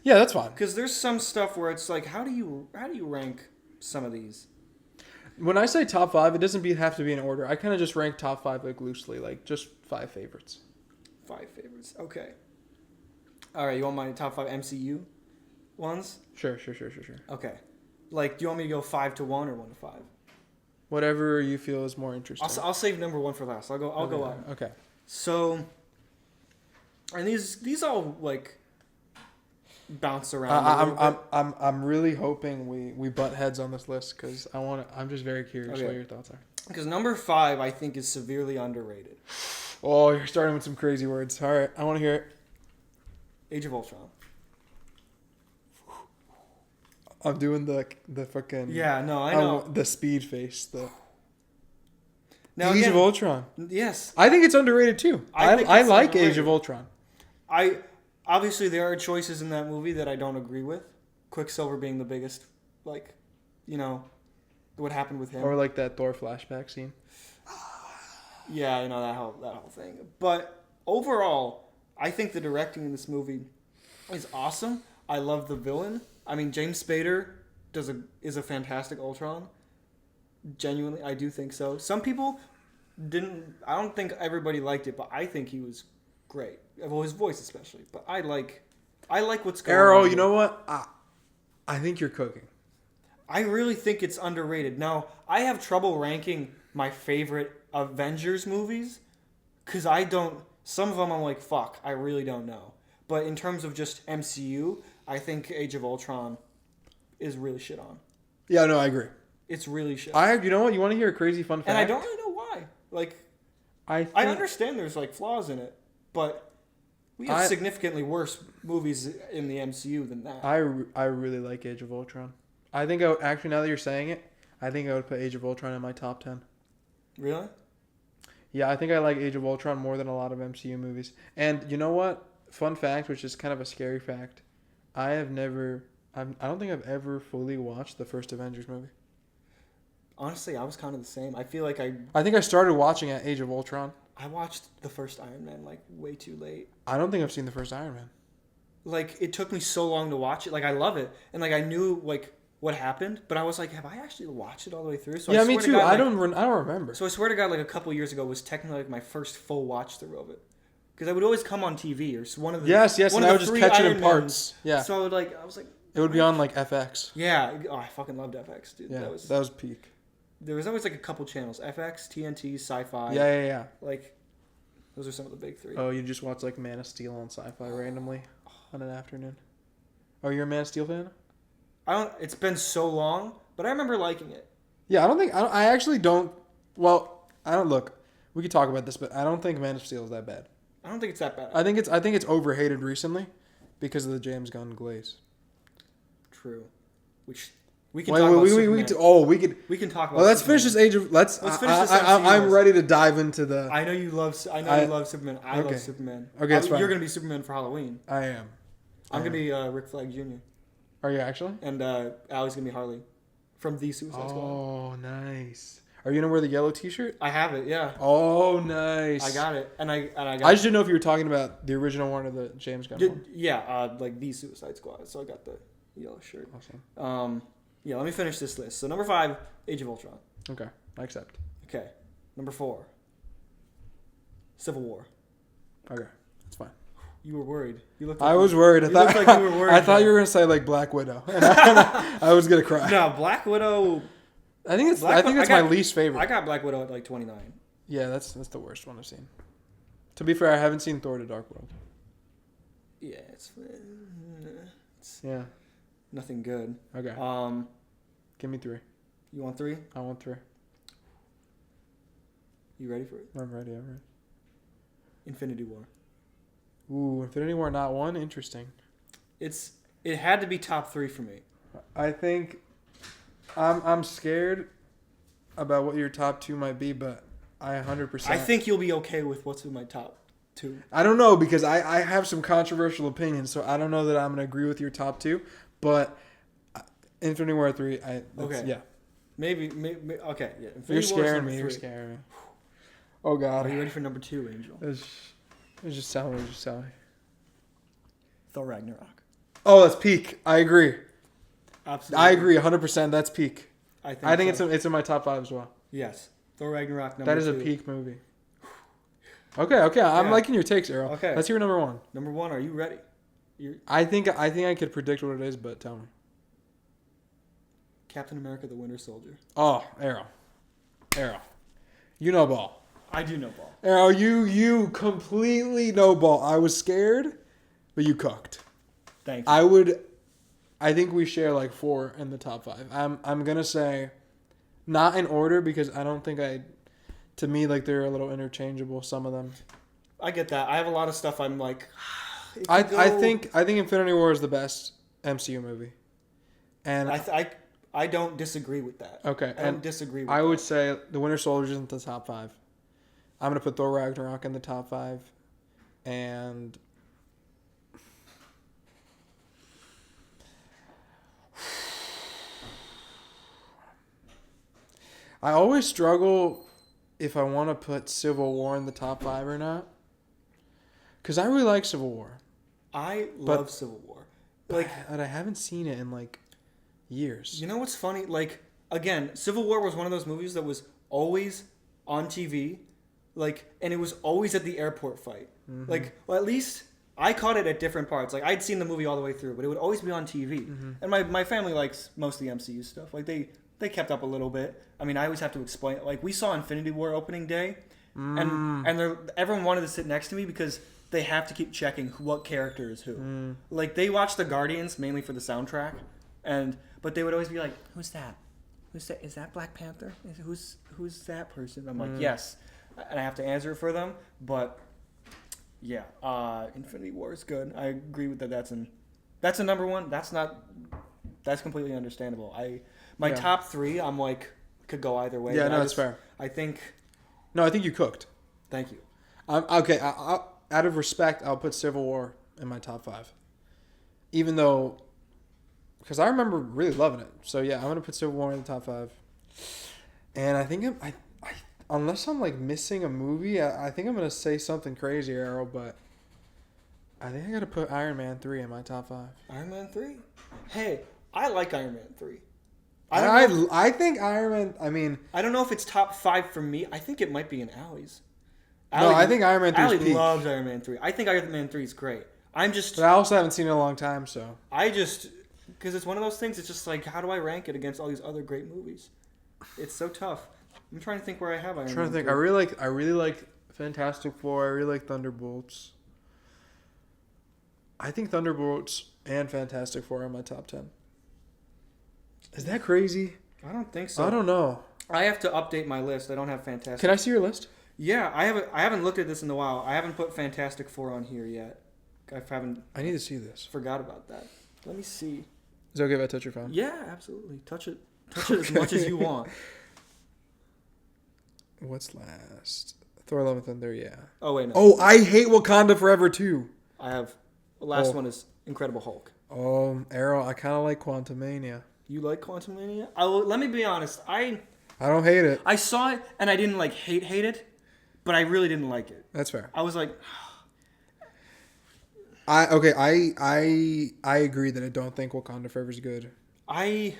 That's fine. Because there's some stuff where it's like, how do you rank some of these? When I say top 5, it doesn't have to be in order. I kind of just rank top 5 like loosely, like just 5 favorites. 5 favorites. Okay. All right. You want my top 5 MCU ones? Sure. Okay. Like, do you want me to go 5 to 1 or 1 to 5? Whatever you feel is more interesting. I'll save number 1 for last. I'll go up. Okay. So, and these all like bounce around. I'm really hoping we butt heads on this list because I'm just very curious what your thoughts are. Because number 5 I think is severely underrated. Oh, you're starting with some crazy words. All right, I want to hear it. Age of Ultron. I'm doing the fucking... Yeah, no, I know. The speed face. Now, Age of Ultron. Yes. I think it's underrated too. I like underrated. Age of Ultron. Obviously, there are choices in that movie that I don't agree with. Quicksilver being the biggest, like, what happened with him. Or like that Thor flashback scene. Yeah, that whole thing. But overall, I think the directing in this movie is awesome. I love the villain. I mean, James Spader is a fantastic Ultron. Genuinely, I do think so. Some people didn't. I don't think everybody liked it, but I think he was great. Well, his voice especially. But I like what's going on. Errol, you know what? I think you're cooking. I really think it's underrated. Now, I have trouble ranking my favorite Avengers movies because I don't. Some of them I'm like, fuck, I really don't know. But in terms of just MCU, I think Age of Ultron is really shit on. Yeah, no, I agree. It's really shit. You know what? You want to hear a crazy fun fact? And I don't really know why. Like, I understand there's like flaws in it, but we have significantly worse movies in the MCU than that. I really like Age of Ultron. I think I would, actually, now that you're saying it, I think I would put Age of Ultron in my top 10. Really? Yeah, I think I like Age of Ultron more than a lot of MCU movies. And you know what? Fun fact, which is kind of a scary fact. I don't think I've ever fully watched the first Avengers movie. Honestly, I was kind of the same. I feel like I think I started watching at Age of Ultron. I watched the first Iron Man like way too late. I don't think I've seen the first Iron Man. Like it took me so long to watch it. Like I love it, and like I knew like what happened, but I was like, have I actually watched it all the way through? So Yeah, I me swear to too. God, I like- don't remember. So I swear to God, like a couple years ago was technically like my first full watch through of it, because I would always come on TV or one of the Yes, one and of I the would just three catch it Iron in Mans. parts. Yeah. So I was like, It would be on like FX. yeah. Oh, I fucking loved FX, dude. Yeah, That was peak. there was always like a couple channels: FX, TNT, Sci-Fi. Yeah. Like those are some of the big three. Oh, you just watch like Man of Steel on Sci-Fi randomly on an afternoon. Oh, you're a Man of Steel fan? It's been so long, but I remember liking it. Yeah, I actually don't. Well, I don't look. We could talk about this, but I don't think Man of Steel is that bad. I don't think it's that bad. I think it's overhated recently because of the James Gunn glaze. True. Which we can Wait, talk about. we Superman. could. We can talk about. Well, let's Superman. finish this age of. Let's finish this I'm MCU. ready to dive into the. I know you love. I know you love Superman. I okay. love Superman. Okay, that's fine. You're gonna be Superman for Halloween. I am. I'm gonna be Rick Flag Jr. Are you actually? And Allie's gonna be Harley from the Suicide Squad. Oh, nice. Are you gonna wear the yellow T-shirt? I have it. Yeah. Oh, nice. I got it, and I got. I just didn't know if you were talking about the original one or the James Gunn one. Yeah, like the Suicide Squad. So I got the yellow shirt. Awesome. Yeah. Let me finish this list. So number 5, Age of Ultron. Okay, I accept. Okay. Number 4, Civil War. Okay, that's fine. You were worried. You looked. I was worried. You looked like you were worried. I thought you were gonna say like Black Widow. I was gonna cry. No, Black Widow. I think it's I my got- least favorite. I got Black Widow at like 29. Yeah, that's the worst one I've seen. To be fair, I haven't seen Thor: The Dark World. Yeah, it's Yeah. nothing good. Okay. Give me 3. You want 3? I want 3. You ready for it? I'm ready. Infinity War. Ooh, Infinity War not 1. Interesting. It had to be top 3 for me. I think I'm scared about what your top 2 might be, but I 100%. I think you'll be okay with what's in my top 2. I don't know because I have some controversial opinions, so I don't know that I'm gonna agree with your top 2, but Infinity War 3. Okay. Yeah. Maybe okay. Yeah. Infinity You're War's scaring number me. 3. You're scaring me. Oh God. Are you ready for number 2, Angel? Just tell me. Thor Ragnarok. Oh, that's peak. I agree. Absolutely. I agree 100%. That's peak. I think so. it's in my top 5 as well. Yes. Thor Ragnarok number 2. That is a peak movie. Okay. I'm Yeah. liking your takes, Errol. Okay. Let's hear number 1. Number 1, are you ready? I think I could predict what it is, but tell me. Captain America: The Winter Soldier. Oh, Errol. You know ball. I do know ball. Errol, you completely know ball. I was scared, but you cooked. Thank you. I think we share like 4 in the top 5. I'm gonna say, not in order because I don't think to me like they're a little interchangeable. Some of them. I get that. I have a lot of stuff I'm like. I think Infinity War is the best MCU movie, and I don't disagree with that. okay, I don't disagree with that. I would say The Winter Soldier is in the top 5. I'm gonna put Thor Ragnarok in the top 5, and I always struggle if I want to put Civil War in the top 5 or not, because I really like Civil War. I love Civil War. Like, but I haven't seen it in like years. you know what's funny? Like, again, Civil War was one of those movies that was always on TV, like, and it was always at the airport fight. Mm-hmm. Like, well, at least I caught it at different parts. Like, I'd seen the movie all the way through, but it would always be on TV. Mm-hmm. And my family likes most of the MCU stuff. Like, they kept up a little bit. I mean, I always have to explain it. Like, we saw Infinity War opening day, and everyone wanted to sit next to me because they have to keep checking what character is who. Like, they watch the Guardians mainly for the soundtrack, but they would always be like, "Who's that? Who's that? Is that Black Panther? Who's that person?" I'm like, "Yes," and I have to answer for them. But yeah, Infinity War is good. I agree with that. That's a number 1. That's completely understandable. Top 3, I'm like, could go either way. Yeah, but no, that's fair. I think No, I think you cooked. Thank you. Okay, out of respect, I'll put Civil War in my top 5. Even though, because I remember really loving it. So yeah, I'm gonna put Civil War in the top 5. And I think I unless I'm like missing a movie, I think I'm gonna say something crazy, Errol. But I think I gotta put Iron Man 3 in my top 5. Iron Man 3? Hey, I like Iron Man 3. I think Iron Man. I mean, I don't know if it's top 5 for me. I think it might be in Allie's. No, I think Iron Man 3 is Allie peak. loves Iron Man 3. I think Iron Man 3 is great. But I also haven't seen it in a long time, so. Because it's one of those things, it's just like, how do I rank it against all these other great movies? It's so tough. I'm trying to think where I have Iron Man 3. I'm trying to think. I really like Fantastic Four. I really like Thunderbolts. I think Thunderbolts and Fantastic Four are in my top 10. Is that crazy? I don't think so. I don't know. I have to update my list. I don't have Fantastic. Can I see your list? Yeah, I haven't looked at this in a while. I haven't put Fantastic Four on here yet. I need to see this. Forgot about that. Let me see. Is it okay if I touch your phone? Yeah, absolutely. Touch it. Touch it as much as you want. What's last? Thor: Love and Thunder, yeah. Oh, wait, no. Oh, I hate Wakanda Forever too. I have... The last one is Incredible Hulk. Errol, I kind of like Quantumania. You like Quantumania? Let me be honest. I don't hate it. I saw it, and I didn't, like, hate it, but I really didn't like it. That's fair. I was like... I agree that I don't think Wakanda Forever is good. I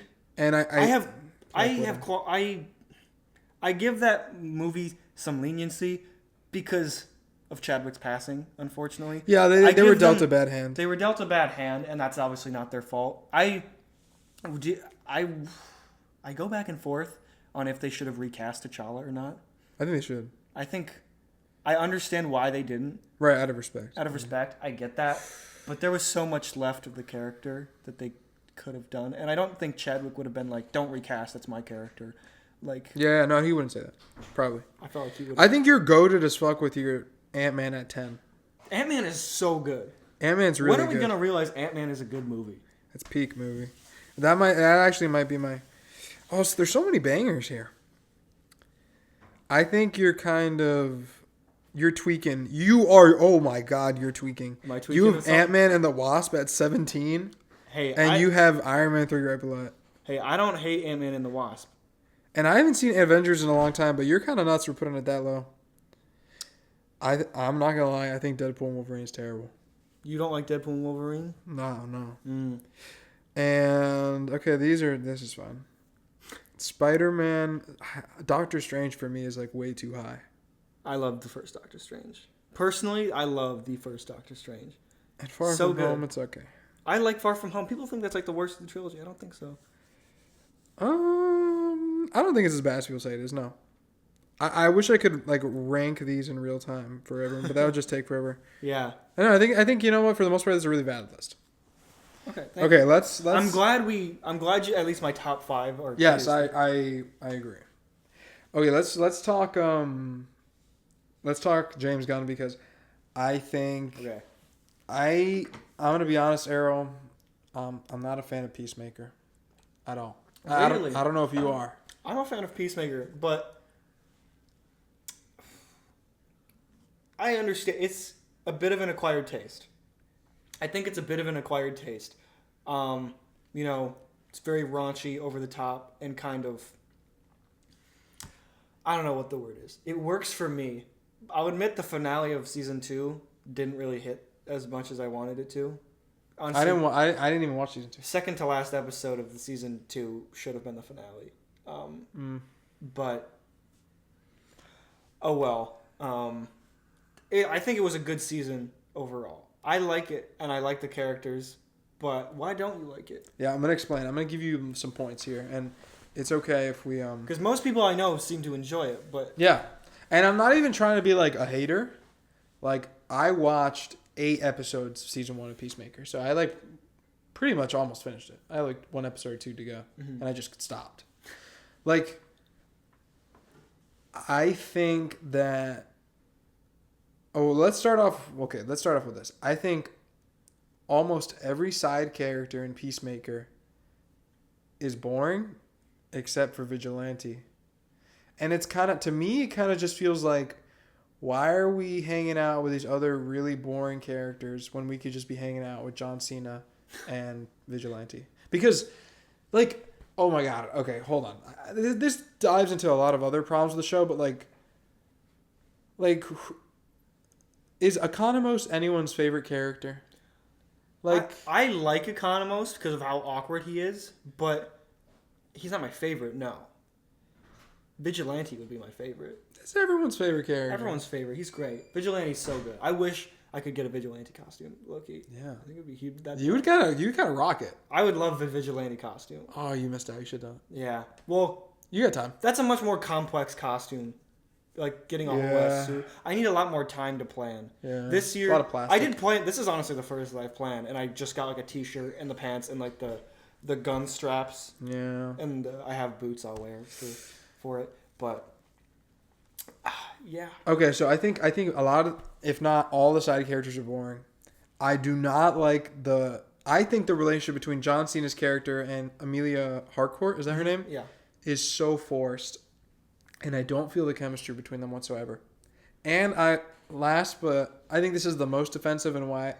give that movie some leniency because of Chadwick's passing, unfortunately. Yeah, they were dealt a bad hand. They were dealt a bad hand, and that's obviously not their fault. I go back and forth on if they should have recast T'Challa or not. I think they should. I understand why they didn't. Right, out of respect. Out of respect, I get that. But there was so much left of the character that they could have done. And I don't think Chadwick would have been like, don't recast, that's my character. Like, yeah, no, he wouldn't say that. Probably. I felt like he would. I think you're goated as fuck with your Ant-Man at 10. Ant-Man is so good. Ant-Man's really good. When are we going to realize Ant-Man is a good movie? It's peak movie. That actually might be my... Oh, so there's so many bangers here. I think you're kind of... You're tweaking. You are... Oh my God, you're tweaking. Am I tweaking? You have Ant-Man and the Wasp at 17. Hey, and you have Iron Man 3 right below it. Hey, I don't hate Ant-Man and the Wasp. And I haven't seen Avengers in a long time, but you're kind of nuts for putting it that low. I'm not going to lie. I think Deadpool and Wolverine is terrible. You don't like Deadpool and Wolverine? No. Mm. And, okay, this is fun. Spider-Man, Doctor Strange for me is like way too high. I love the first Doctor Strange. Personally, I love the first Doctor Strange. And Far From Home, it's okay. I like Far From Home. People think that's like the worst of the trilogy. I don't think so. I don't think it's as bad as people say it is, no. I wish I could like rank these in real time for everyone, but that would just take forever. Yeah. I think you know what, for the most part, it's a really valid list. Okay. Let's. I'm glad you at least my top 5 are. Yes, I agree. Okay, let's talk. Let's talk James Gunn because I think. Okay. I'm gonna be honest, Errol. I'm not a fan of Peacemaker, at all. Really? I don't know if you are. I'm a fan of Peacemaker, but I understand it's a bit of an acquired taste. I think it's a bit of an acquired taste. It's very raunchy, over the top, and kind of... I don't know what the word is. It works for me. I'll admit the finale of season 2 didn't really hit as much as I wanted it to. I didn't even watch season 2. Second to last episode of the season 2 should have been the finale. But, oh well. I think it was a good season overall. I like it, and I like the characters, but why don't you like it? Yeah, I'm going to explain. I'm going to give you some points here, and it's okay if we... Because most people I know seem to enjoy it, but... Yeah, and I'm not even trying to be like a hater. Like, I watched 8 episodes of season 1 of Peacemaker, so I like pretty much almost finished it. I had like 1 episode or 2 to go, and I just stopped. Like, I think that... let's start off with this. I think almost every side character in Peacemaker is boring except for Vigilante. And it's kind of, to me, it kind of just feels like why are we hanging out with these other really boring characters when we could just be hanging out with John Cena and Vigilante? Because, like, oh my god, okay, hold on. This dives into a lot of other problems with the show, but like, is Economos anyone's favorite character? Like, I like Economos because of how awkward he is, but he's not my favorite. No. Vigilante would be my favorite. it's everyone's favorite character. Everyone's favorite. He's great. Vigilante's so good. I wish I could get a Vigilante costume, Loki. Yeah. I think it'd be huge. You would kind of rock it. I would love the Vigilante costume. Oh, you missed out. You should have done it. Yeah. Well, You got time. that's a much more complex costume. Like getting a whole ass suit. I need a lot more time to plan. Yeah. This year, A lot of plastic. I did plan. This is honestly the first that I've planned, and I just got like a t-shirt and the pants and like the gun straps, Yeah. and I have boots I'll wear for it. But yeah, Okay, so I think a lot of, if not all, the side characters are boring. I do not like I think the relationship between John Cena's character and Amelia Harcourt, is that her name? yeah. Is so forced. And I don't feel the chemistry between them whatsoever. And but I think this is the most offensive and why,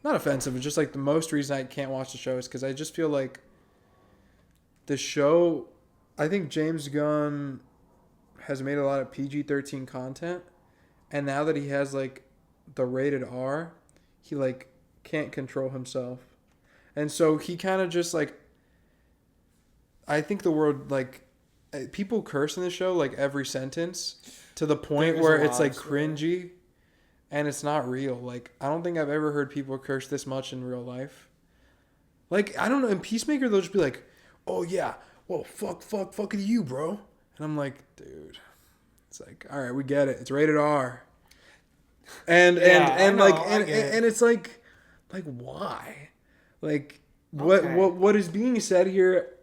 not offensive, but just like the most reason I can't watch the show is because I just feel like the show, I think James Gunn has made a lot of PG-13 content. And now that he has like the rated R, he like can't control himself. And so he kind of just like, I think the word like, people curse in the show like every sentence to the point There is where a it's lot, like so- cringy and it's not real. Like, I don't think I've ever heard people curse this much in real life. Like, I don't know. In Peacemaker, they'll just be like, oh yeah, well, fuck you, bro. And I'm like, dude, it's like, all right, we get it. It's rated R. And Yeah, I know, like, I get it. and it's like why? Like, Okay. what is being said here?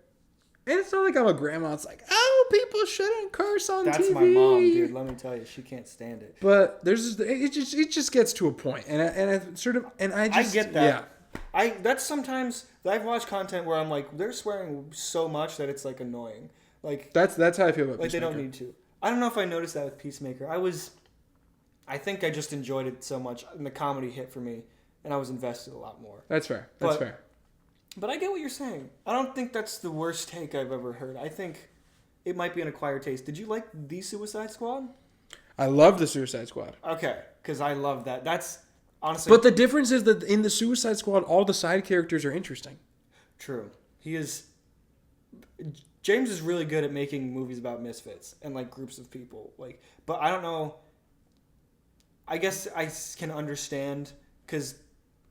And it's not like I'm a grandma. It's like, oh, people shouldn't curse on That's TV. my mom, dude. Let me tell you, she can't stand it. But it just gets to a point, and I I get that. Yeah. That's sometimes I've watched content where I'm like, they're swearing so much that it's like annoying. Like That's how I feel about like they Peacemaker. don't need to. I don't know if I noticed that with Peacemaker. I think I just enjoyed it so much, and the comedy hit for me, and I was invested a lot more. That's fair. That's But- fair. But I get what you're saying. I don't think that's the worst take I've ever heard. I think it might be an acquired taste. Did you like The Suicide Squad? I love the Suicide Squad. Okay, because I love that. That's honestly But the difference is that in the Suicide Squad, all the side characters are interesting. true. James is really good at making movies about misfits and like groups of people. Like, but I don't know. I guess I can understand because,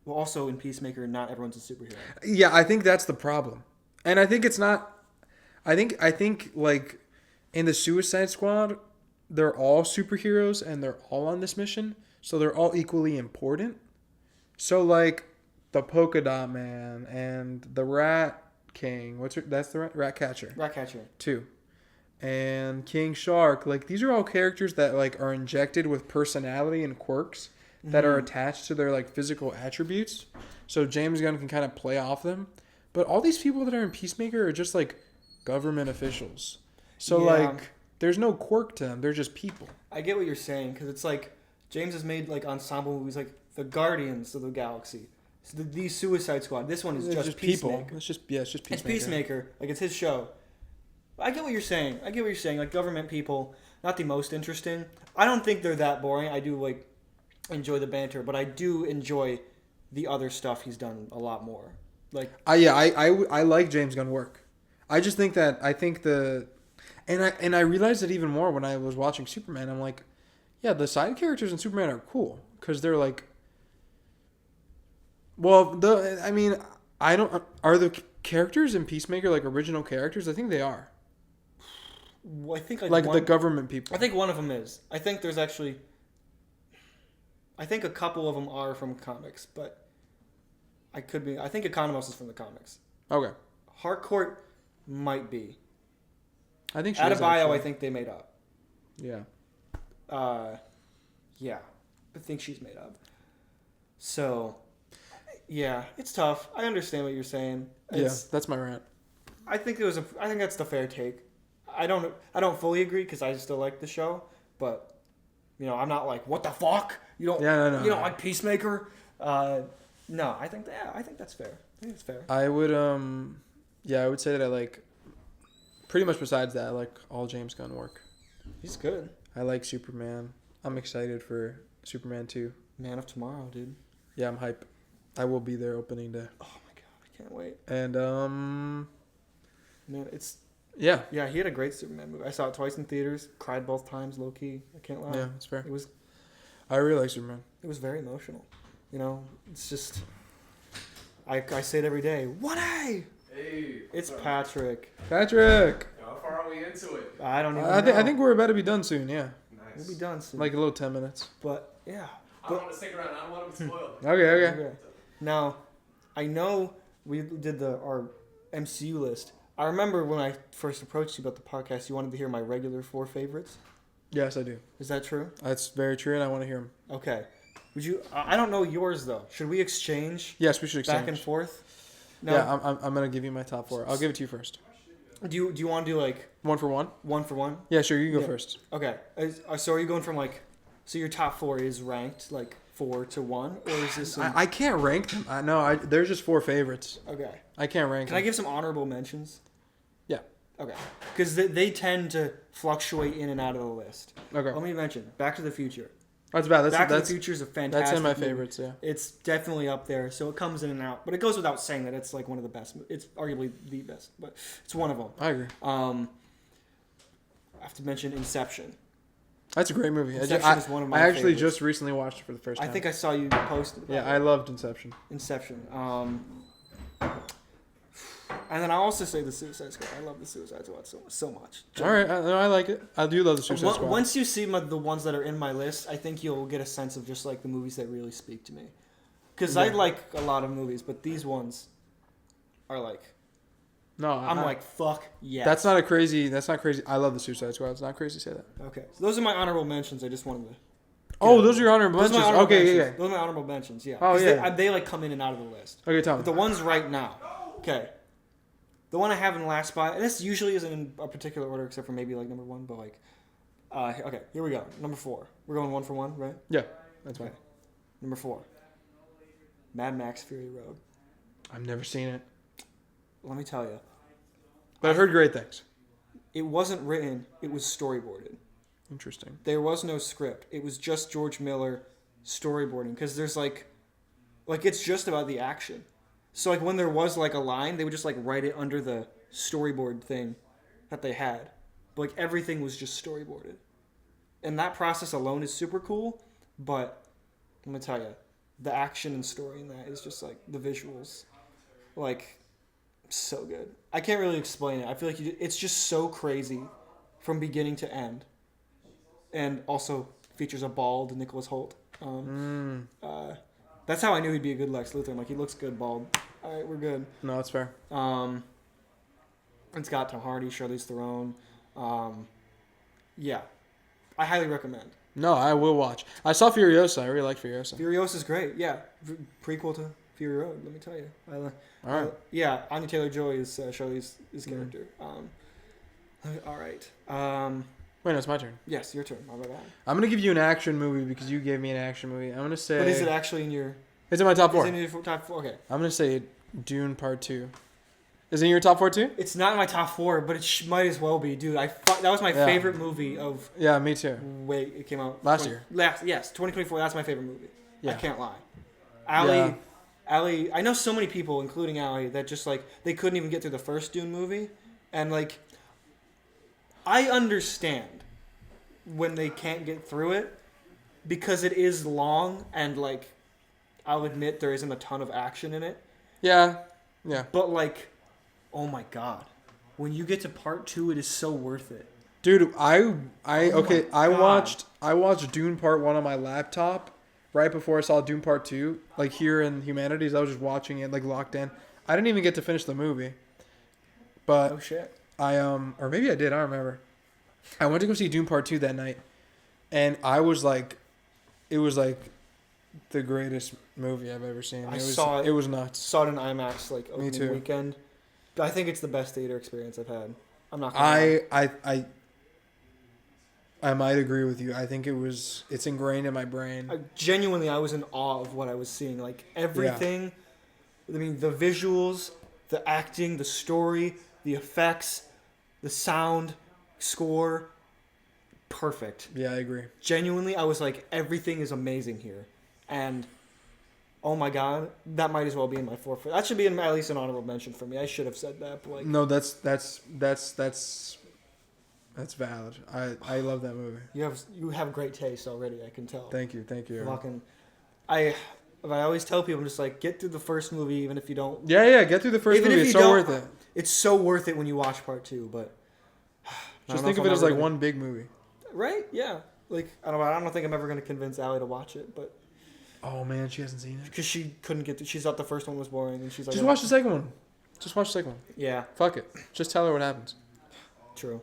well, also in Peacemaker, not everyone's a superhero. Yeah, I think that's the problem. And I think it's not. I think like in the Suicide Squad, they're all superheroes and they're all on this mission, so they're all equally important. So like the Polka Dot Man and the Rat King, that's the Rat Catcher Ratcatcher. too, and King Shark. Like these are all characters that like are injected with personality and quirks that are attached to their like physical attributes. So James Gunn can kind of play off them. But all these people that are in Peacemaker are just like government officials. So Yeah. like there's no quirk to them. They're just people. I get what you're saying because it's like James has made like ensemble movies like The Guardians of the Galaxy, the Suicide Squad. This one is It's just people. Peacemaker. It's just Peacemaker. It's Peacemaker. Like it's his show. I get what you're saying. Like government people, not the most interesting. I don't think they're that boring. I do like enjoy the banter, but I do enjoy the other stuff he's done a lot more. Like I like James Gunn work. I just think that I realized it even more when I was watching Superman. I'm like, yeah, the side characters in Superman are cool because they're like, well, are the characters in Peacemaker like original characters? I think they are. I think Like the government people. I think one of them is. I think there's actually. I think a couple of them are from comics, but I could be. I think Economos is from the comics. Okay. Harcourt might be. I think she is, Adebayo, actually. I think they made up. Yeah. Yeah, I think she's made up. So, yeah, it's tough. I understand what you're saying. Yeah, that's my rant. I think I think that's the fair take. I don't fully agree because I still like the show, but I'm not like, what the fuck? You don't, No. you don't like Peacemaker? No, I think that's fair. I think it's fair. I would I would say that I like pretty much besides that I like all James Gunn work. He's good. I like Superman. I'm excited for Superman 2. Man of Tomorrow, dude. Yeah, I'm hype. I will be there opening day. Oh my god, I can't wait. And Man, it's yeah. yeah. He had a great Superman movie. I saw it twice in theaters. Cried both times, low key. I can't lie. Yeah, it's fair. It was I really like Superman. very emotional. It's just I say it every day. 1A. Hey, It's Patrick. Patrick. how far are we into it? I don't even. I think we're about to be done soon. Yeah, Nice. we'll be done soon. like a little 10 minutes. But yeah. I don't want to stick around. I don't want them spoiled. Okay. Okay. Now, I know we did our MCU list. I remember when I first approached you about the podcast, you wanted to hear my regular 4 favorites. Yes, I do. Is that true? That's very true, and I want to hear them. Okay. Would you? I don't know yours though. Should we exchange Yes, we should exchange. back and forth? No. Yeah, I'm gonna give you my top 4. I'll give it to you first. Do you want to do like 1 for 1? 1 for 1? Yeah, sure. You can go Yeah. first. Okay. So are you going from like? So your top 4 is ranked like 4 to 1, or is this? I can't rank them. There's just 4 favorites. Okay. I can't rank Can I them. give some honorable mentions? Yeah. Okay. Because they tend to fluctuate in and out of the list. Okay. Let me mention Back to the Future. That's bad. Back to the That's Future is a fantastic. that's in my movie. favorites. Yeah. It's definitely up there, so it comes in and out. But it goes without saying that it's like one of the best. It's arguably the best, but it's one of them. I agree. I have to mention Inception. That's a great movie. Inception is one of my I actually favorites. just recently watched it for the first I time. think I saw you post it. Yeah, I loved Inception. Inception. And then I also say the Suicide Squad. I love the Suicide Squad so much. All right, I like it. I do love the Suicide Squad. Once you see the ones that are in my list, I think you'll get a sense of just like the movies that really speak to me. Because I like a lot of movies, but these ones are like, No, I'm like, fuck yes. That's not crazy. I love the Suicide Squad. It's not crazy to say that. Okay, so those are my honorable mentions. I just wanted to. Oh, those are your honorable Those are mentions. my honorable Okay, mentions. yeah. Those are my honorable mentions. Yeah. Oh, 'Cause yeah. They like come in and out of the list. Okay, tell But me. the ones right now. Okay. The one I have in the last spot. And this usually isn't in a particular order, except for maybe like number 1. But like, okay, here we go. Number 4. We're going 1 for 1, right? Yeah, that's fine. Okay. Number 4. Mad Max Fury Road. I've never seen it, Let me tell you, but I've heard great things. it wasn't written. It was storyboarded. Interesting. There was no script. It was just George Miller storyboarding. Because there's like it's just about the action. So like when there was like a line, they would just like write it under the storyboard thing that they had. But like everything was just storyboarded. And that process alone is super cool. But I'm gonna tell you, the action and story in that is just like the visuals, like so good. I can't really explain it. I feel like it's just so crazy from beginning to end. And also features a bald Nicholas Hoult. That's how I knew he'd be a good Lex Luthor. I'm like, he looks good bald. All right, we're good. No, that's fair. It's got Tom Hardy, Charlize Theron. Yeah, I highly recommend. No, I will watch. I saw Furiosa. I really like Furiosa. Furiosa's great. Yeah, prequel to Fury Road. Let me tell you. All right. Yeah, Anya Taylor-Joy is Charlize's character. All right. Wait, no, it's my turn. Yes, your turn. My bad. I'm gonna give you an action movie because you gave me an action movie. I'm gonna say. But is it actually in your? It's in my top 4. Is it in your top 4? Okay. I'm gonna say Dune Part 2. Is it in your top 4 too? It's not in my top 4, but it might as well be, dude. That was my Yeah. favorite movie of. Yeah, me too. Wait, it came out Last year. Yes, 2024. That's my favorite movie. I Yeah. can't lie. Yeah. Allie. I know so many people, including Allie, that just like they couldn't even get through the first Dune movie, and like, I understand when they can't get through it because it is long and like, I'll admit there isn't a ton of action in it. Yeah. Yeah. But like, oh my god, when you get to part 2, it is so worth it. Dude, I Oh my watched Dune Part 1 on my laptop right before I saw Dune Part 2, like here in Humanities. I was just watching it like locked in. I didn't even get to finish the movie. But Oh shit. or maybe I did, I don't remember. I went to go see Dune Part 2 that night, and I was like, it was like the greatest movie I've ever seen. Saw it. It was nuts. Saw it in IMAX like Me opening too. weekend. I think it's the best theater experience I've had. I'm not gonna lie. I might agree with you. I think it's ingrained in my brain. Genuinely, I was in awe of what I was seeing. Like everything. I mean, the visuals, the acting, the story, the effects, the sound, score, perfect. Yeah, I agree. Genuinely, I was like, everything is amazing here, and oh my god, that might as well be in my fourth. That should be in at least an honorable mention for me. I should have said that, but like, No, that's valid. I love that movie. you have great taste already. I can tell. Thank you. Fucking, I always tell people, I'm just like, get through the first movie, even if you don't. Yeah. Get through the first Even movie. if It's you so don't- worth it. It's so worth it when you watch part 2, but Just think of it as like one big movie. right? Yeah. Like I don't think I'm ever gonna convince Allie to watch it, but Oh man, she hasn't seen it. because she couldn't get. She thought the first one was boring, and she's like, Just watch the second one. Just watch the second one. Yeah, Fuck it. Just tell her what happens. true.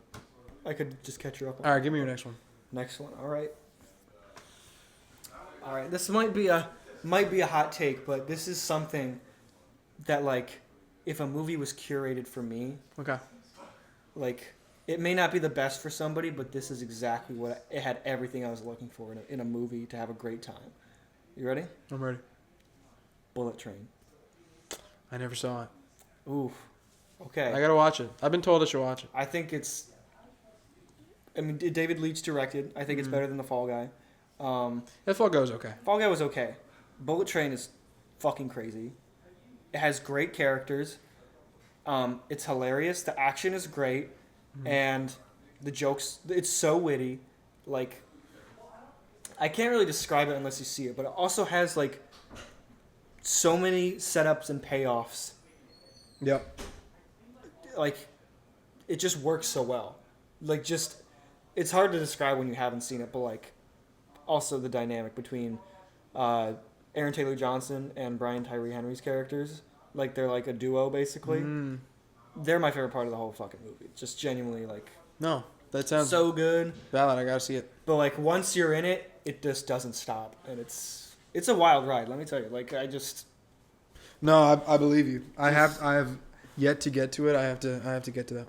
I could just catch her up. All right, give me your next one. Next one. All right. All right. This might be a hot take, but this is something that like, if a movie was curated for me, Okay. like it may not be the best for somebody, but this is exactly what it had everything I was looking for in a movie to have a great time. You ready? I'm ready. Bullet Train. I never saw it. Oof. Okay. I gotta watch it. I've been told I should watch it. I think it's. I mean, David Leitch directed. I think it's better than The Fall Guy. That Fall Guy was okay. Fall Guy was okay. Bullet Train is fucking crazy. It has great characters. It's hilarious. The action is great, and the jokes. It's so witty. Like, I can't really describe it unless you see it, but it also has like so many setups and payoffs. Yep. Like, it just works so well. Like, just, it's hard to describe when you haven't seen it, but like, also the dynamic between Aaron Taylor Johnson and Brian Tyree Henry's characters, like they're like a duo basically. They're my favorite part of the whole fucking movie. Just genuinely like No, that sounds so good. valid. I gotta see it. But like once you're in it, it just doesn't stop, and it's a wild ride. Let me tell you. Like No, I believe you. I have yet to get to it. I have to get to that.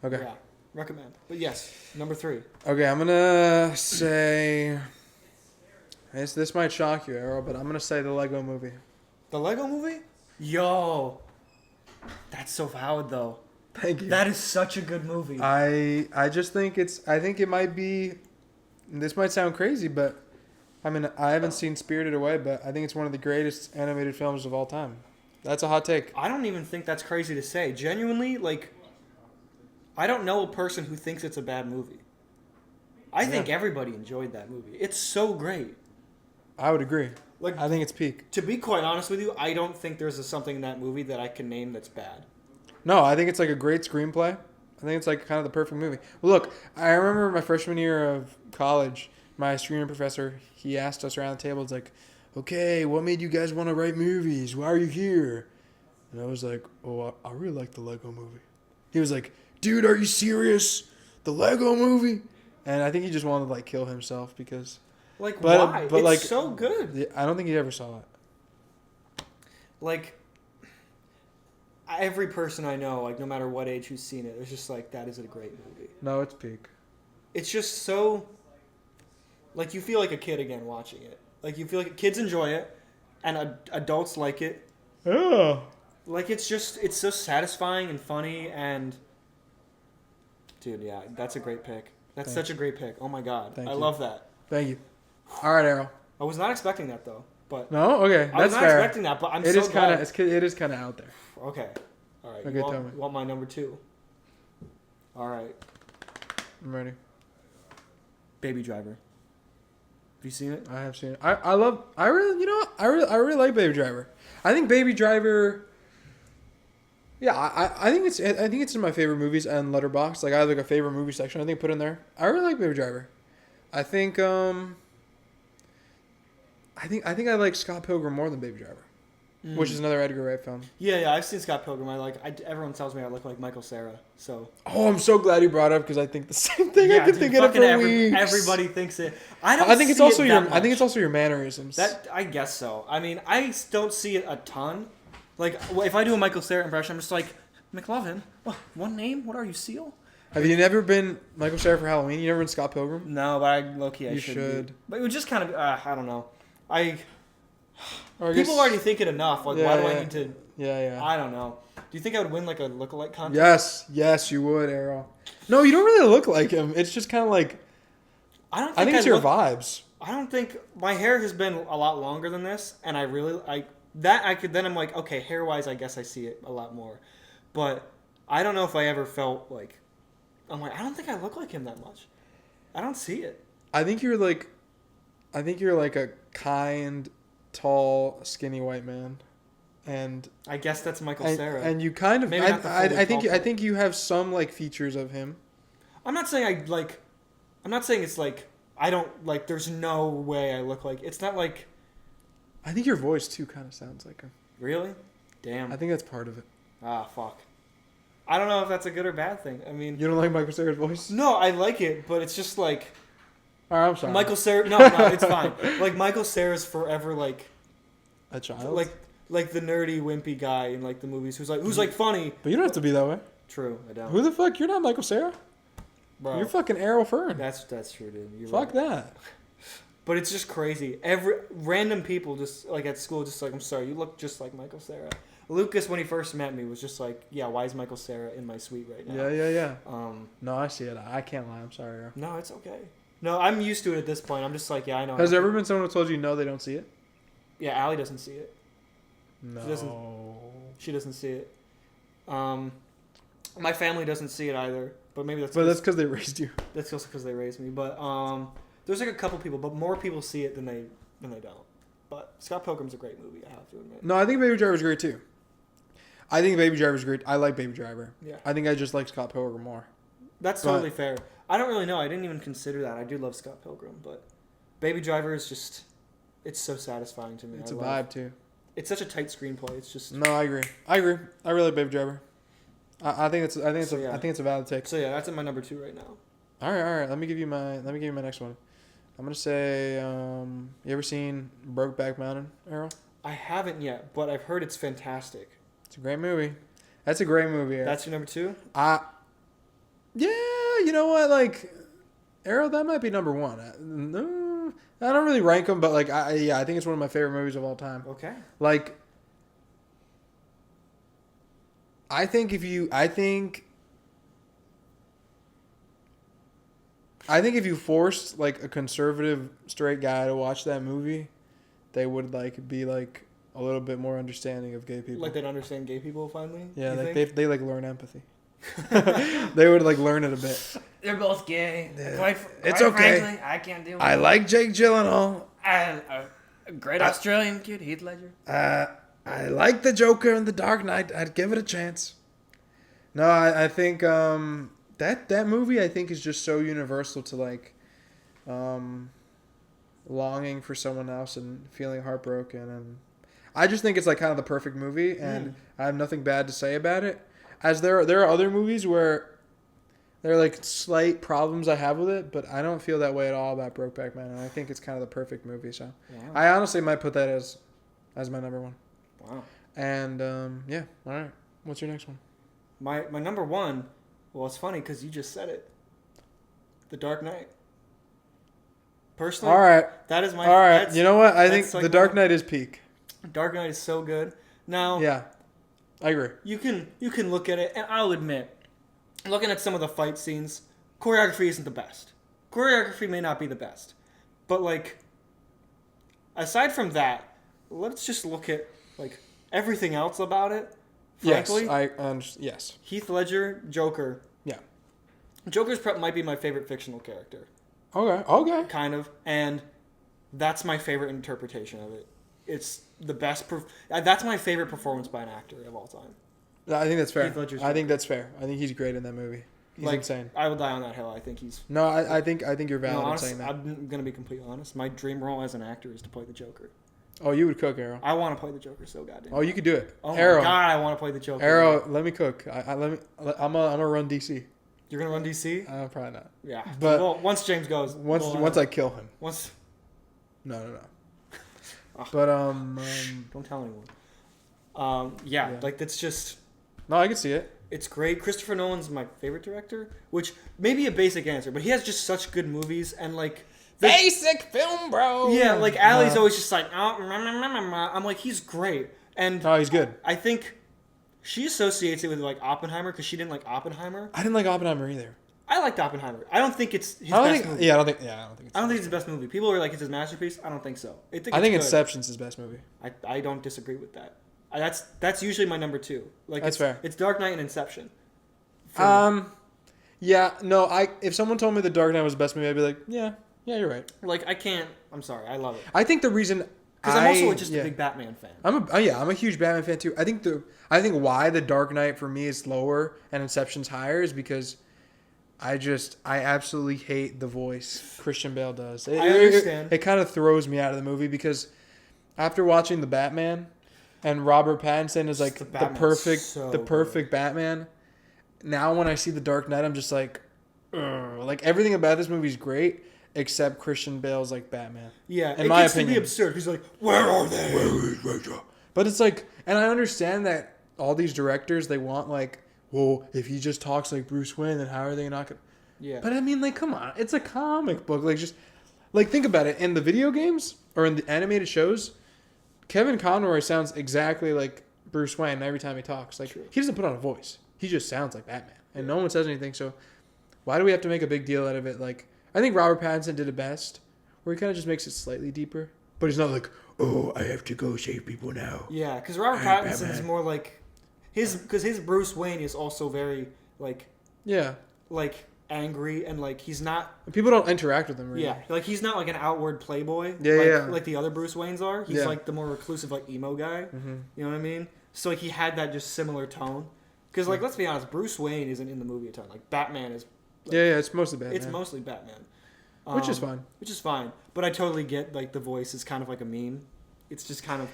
Okay. yeah, recommend. But yes, number 3. Okay, I'm gonna say this might shock you, Errol, but I'm gonna say the Lego Movie. The Lego Movie? Yo, that's so valid though. Thank you. That is such a good movie. I just think I think it might be. This might sound crazy, but I mean I haven't seen Spirited Away, but I think it's one of the greatest animated films of all time. That's a hot take. I don't even think that's crazy to say. Genuinely, like, I don't know a person who thinks it's a bad movie. I think everybody enjoyed that movie. It's so great. I would agree. Like, I think it's peak. to be quite honest with you, I don't think there's something in that movie that I can name that's bad. No, I think it's like a great screenplay. I think it's like kind of the perfect movie. Well, look, I remember my freshman year of college, my screenwriting professor, he asked us around the table, it's like, okay, what made you guys want to write movies? Why are you here? And I was like, oh, I really like the Lego Movie. He was like, dude, are you serious? The Lego Movie? And I think he just wanted to like kill himself because... Like, But- why? but, It's like- so good. I don't think he ever saw it. Like, every person I know, like, no matter what age who's seen it, it's just like, that is a great movie. No, it's peak. It's just so... Like, you feel like a kid again watching it. Like, you feel like kids enjoy it, and adults like it. Oh. Like, it's so satisfying and funny, and... Dude, yeah, that's a great pick. That's Thanks. such a great pick. Oh my god. Thank I you. love that. Thank you. All right, Errol. I was not expecting that, though. But No? Okay, I was that's not fair. expecting that, but I'm It so is glad. it is kind of out there. Okay. All right. Okay, You tell me. want my number 2? All right. I'm ready. Baby Driver. Have you seen it? I have seen it. I really like Baby Driver. I think Baby Driver. Yeah, I think it's in my favorite movies and Letterboxd. Like I have like a favorite movie section. I think put in there. I really like Baby Driver. I think I like Scott Pilgrim more than Baby Driver, which is another Edgar Wright film. Yeah, I've seen Scott Pilgrim. Everyone tells me I look like Michael Cera. So Oh, I'm so glad you brought it up because I think the same thing. I could dude, think of it fucking for weeks. everybody thinks it. I don't. I think it's see also it your. that I think it's much. also your mannerisms. That I guess so. I mean, I don't see it a ton. Like if I do a Michael Cera impression, I'm just like McLovin. What, one name? What are you, Seal? Have you never been Michael Cera for Halloween? You never been Scott Pilgrim? No, but I low-key I You should. should. Be. But it would just kind of I don't know. Or I guess- People already think it enough. Like, why do I need to? Yeah. I don't know. Do you think I would win like a lookalike contest? Yes, you would, Errol. No, you don't really look like him. It's just kind of like I think it's your vibes. I don't think my hair has been a lot longer than this, and I'm like, okay, hair wise, I guess I see it a lot more, but I don't know if I ever felt like I'm like I don't think I look like him that much. I don't see it. I think you're like a kind, tall, skinny white man, and I guess that's Michael Cera. and you kind of Maybe not the fully I think tall I think you have some like features of him. I'm not saying I'm not saying it's like I don't like. There's no way I look like. It's not like. I think your voice too kind of sounds like him. Really? Damn. I think that's part of it. Ah, fuck. I don't know if that's a good or bad thing. I mean, You don't like Michael Cera's voice? no, I like it, but it's just like All right, I'm sorry. Michael Cera. No, it's fine. Like Michael Cera's forever like a child. like the nerdy wimpy guy in like the movies who's like funny. But you don't have to be that way. True, I don't. Who the fuck? You're not Michael Cera. Bro, You're fucking Errol Fern. that's true, dude. You're Fuck right. that. But it's just crazy. Every random people just like at school, just like, I'm sorry, you look just like Michael Cera. Lucas, when he first met me, was just like, yeah, why is Michael Cera in my suite right now? Yeah. Um, No, I see it. I can't lie. I'm sorry, Errol. no, it's okay. No, I'm used to it at this point. I'm just like, yeah, I know. Has there ever been someone who told you no, they don't see it? Yeah, Allie doesn't see it. No. She doesn't see it. My family doesn't see it either. But maybe that's. But that's because they raised you. That's also because they raised me. But there's like a couple people, but more people see it than they don't. But Scott Pilgrim's a great movie, I have to admit. No, I think Baby Driver's great too. I think Baby Driver's great. I like Baby Driver. Yeah. I think I just like Scott Pilgrim more. That's totally fair. I don't really know. I didn't even consider that. I do love Scott Pilgrim, but Baby Driver is just, it's so satisfying to me. It's a vibe too. It's such a tight screenplay. It's just. No, I agree. I really like Baby Driver. I think it's a valid take. So yeah, that's at my number 2 right now. All right. Let me give you my next one. I'm gonna say, you ever seen Brokeback Mountain, Errol? I haven't yet, but I've heard it's fantastic. It's a great movie. That's a great movie. Errol. That's your number 2? Yeah, you know what? Like, Errol, that might be number 1. No, I don't really rank them, but like, I think it's one of my favorite movies of all time. Okay. Like, I think if you forced like a conservative straight guy to watch that movie, they would like be like a little bit more understanding of gay people. Like they'd understand gay people finally? Yeah, like they like learn empathy. They would like learn it a bit. They're both gay. Yeah. It's quite okay. Frankly, I can't deal with I it. like Jake Gyllenhaal. A great Australian kid, Heath Ledger. I like the Joker in The Dark Knight. I'd give it a chance. No, I think that movie I think is just so universal to like longing for someone else and feeling heartbroken, and I just think it's like kind of the perfect movie, and I have nothing bad to say about it. As there are other movies where there are like slight problems I have with it, but I don't feel that way at all about Brokeback Mountain. I think it's kind of the perfect movie. So I honestly might put that as my number 1. Wow. And yeah, all right. What's your next one? My number 1, well, it's funny because you just said it. The Dark Knight. Personally, All right. that is my. All right. You know what? I think like The Dark Knight is peak. Dark Knight is so good. Now, Yeah, I agree. you can look at it, and I'll admit, looking at some of the fight scenes, choreography isn't the best. Choreography may not be the best, but like, aside from that, let's just look at like everything else about it. Frankly, yes. Heath Ledger, Joker. Yeah. Joker's might be my favorite fictional character. Okay. Kind of, and that's my favorite interpretation of it. It's the best. That's my favorite performance by an actor of all time. I think that's fair. Heath Ledger's I think that's fair. I think he's great in that movie. He's like, insane. I will die on that hill. I think he's. No, I think you're valid in honestly, saying that. I'm gonna be completely honest. My dream role as an actor is to play the Joker. Oh, you would cook, Errol. I want to play the Joker so goddamn. Oh, you could do it. Oh Errol. my god, I want to play the Joker. Errol, let me cook. I'm gonna run DC. You're gonna run DC? Probably not. Yeah. But well, once James goes. Once I kill him. Once. No. Oh. But Don't tell anyone. Yeah, like that's just. No, I can see it. It's great. Christopher Nolan's my favorite director, which may be a basic answer, but he has just such good movies and like Basic film, bro. yeah, like Allie's always just like I'm like he's great, and Oh, he's good. I think she associates it with like Oppenheimer because she didn't like Oppenheimer. I didn't like Oppenheimer either. I liked Oppenheimer. I don't think it's his I don't best think. movie. Yeah, I don't think. Yeah, I don't think. I don't think it's his best movie. People are like it's his masterpiece. I don't think so. I think it's good. Inception's his best movie. I don't disagree with that. That's usually my number 2. Like That's fair. It's Dark Knight and Inception. For me. Yeah, no. If someone told me The Dark Knight was the best movie, I'd be like, yeah, you're right. Like I can't. I'm sorry. I love it I think the reason because I'm also just a big Batman fan. I'm a huge Batman fan too. I think why The Dark Knight for me is lower and Inception's higher is because I absolutely hate the voice Christian Bale does. I understand. It kind of throws me out of the movie because after watching The Batman and Robert Pattinson is like the perfect Batman. Now when I see The Dark Knight, I'm just like, ugh. Like everything about this movie is great except Christian Bale's like Batman. Yeah, in my gets opinion, to be absurd. He's like, where are they? Where is Rachel? But it's like, and I understand that all these directors they want like, well, if he just talks like Bruce Wayne, then how are they not gonna? Yeah. But I mean, like, come on, it's a comic book. Like, just like think about it. In the video games or in the animated shows, Kevin Conroy sounds exactly like Bruce Wayne every time he talks. Like, he doesn't put on a voice. He just sounds like Batman, and no one says anything. So, why do we have to make a big deal out of it? Like, I think Robert Pattinson did it best, where he kind of just makes it slightly deeper, but he's not like, oh, I have to go save people now. Yeah, because Robert Pattinson is more like his Bruce Wayne is also very like angry and like he's not. People don't interact with him. Really. Yeah, like he's not like an outward playboy. Yeah, like the other Bruce Waynes are. He's like the more reclusive, like emo guy. Mm-hmm. You know what I mean? So like he had that just similar tone. Because like let's be honest, Bruce Wayne isn't in the movie a ton. Like Batman is. Like, it's mostly Batman. It's mostly Batman. Which is fine. Which is fine. But I totally get like the voice is kind of like a meme. It's just kind of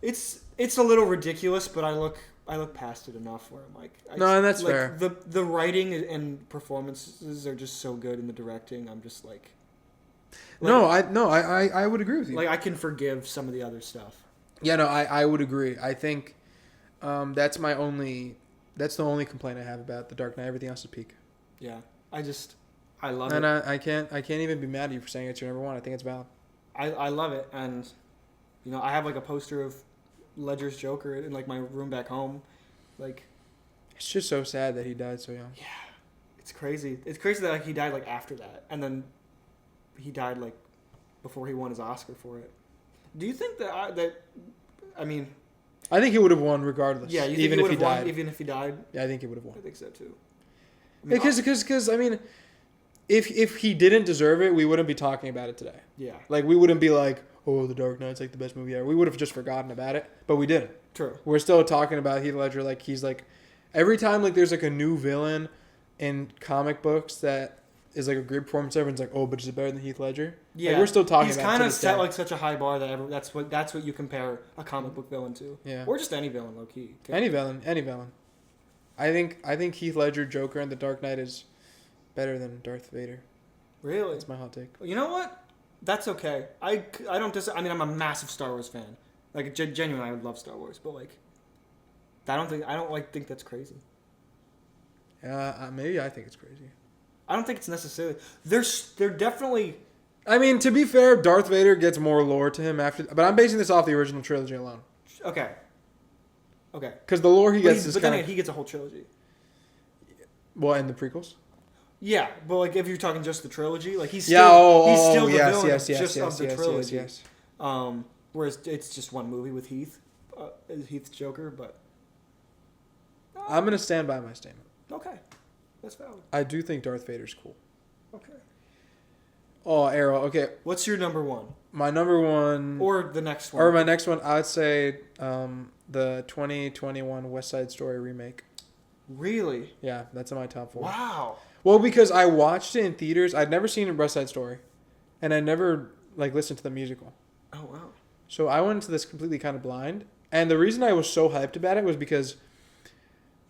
It's a little ridiculous, but I look past it enough where I'm like and that's fair. The writing and performances are just so good in the directing. I'm just like I would agree with you. Like I can forgive some of the other stuff. Yeah, no, I would agree. I think that's the only complaint I have about The Dark Knight. Everything else is peak. Yeah. I love and it. I can't even be mad at you for saying it's your number one. I think it's valid. I love it, and you know I have like a poster of Ledger's Joker in like my room back home. Like, it's just so sad that he died so young. Yeah, it's crazy. It's crazy that like he died like after that, and then he died like before he won his Oscar for it. Do you think that I think he would have won regardless. Yeah, even if he died. Even if he died. Yeah, I think he would have won. I think so too. Because I mean, if he didn't deserve it, we wouldn't be talking about it today. Yeah. Like we wouldn't be like, oh, The Dark Knight's like the best movie ever. We would have just forgotten about it, but we didn't. True. We're still talking about Heath Ledger like he's like every time like there's like a new villain in comic books that is like a great performance. Everyone's like, oh, but is it better than Heath Ledger? Yeah. Like, we're still talking. He's about kind of set day. like such a high bar that that's what you compare a comic book villain to. Yeah. Or just any villain, low key. Any villain. I think Heath Ledger Joker and The Dark Knight is better than Darth Vader. Really? That's my hot take. You know what? That's okay. I don't I mean, I'm a massive Star Wars fan. Like genuinely, I would love Star Wars, but like, I don't think that's crazy. Maybe I think it's crazy. I don't think it's necessarily. They're definitely. I mean, to be fair, Darth Vader gets more lore to him after, but I'm basing this off the original trilogy alone. Okay. Because the lore he gets is but then he gets a whole trilogy. Well, in the prequels. Yeah, but like if you're talking just the trilogy, like he's still the villain of the trilogy. Yes. Whereas it's just one movie with Heath's Joker, but I'm gonna stand by my statement. Okay, that's valid. I do think Darth Vader's cool. Okay. Oh, Errol. Okay. What's your number one? My number one, or the next one, or my next one, I'd say the 2021 West Side Story remake. Really? Yeah, that's in my top 4. Wow. Well, because I watched it in theaters. I'd never seen West Side Story, and I never listened to the musical. Oh wow. So I went into this completely kind of blind, and the reason I was so hyped about it was because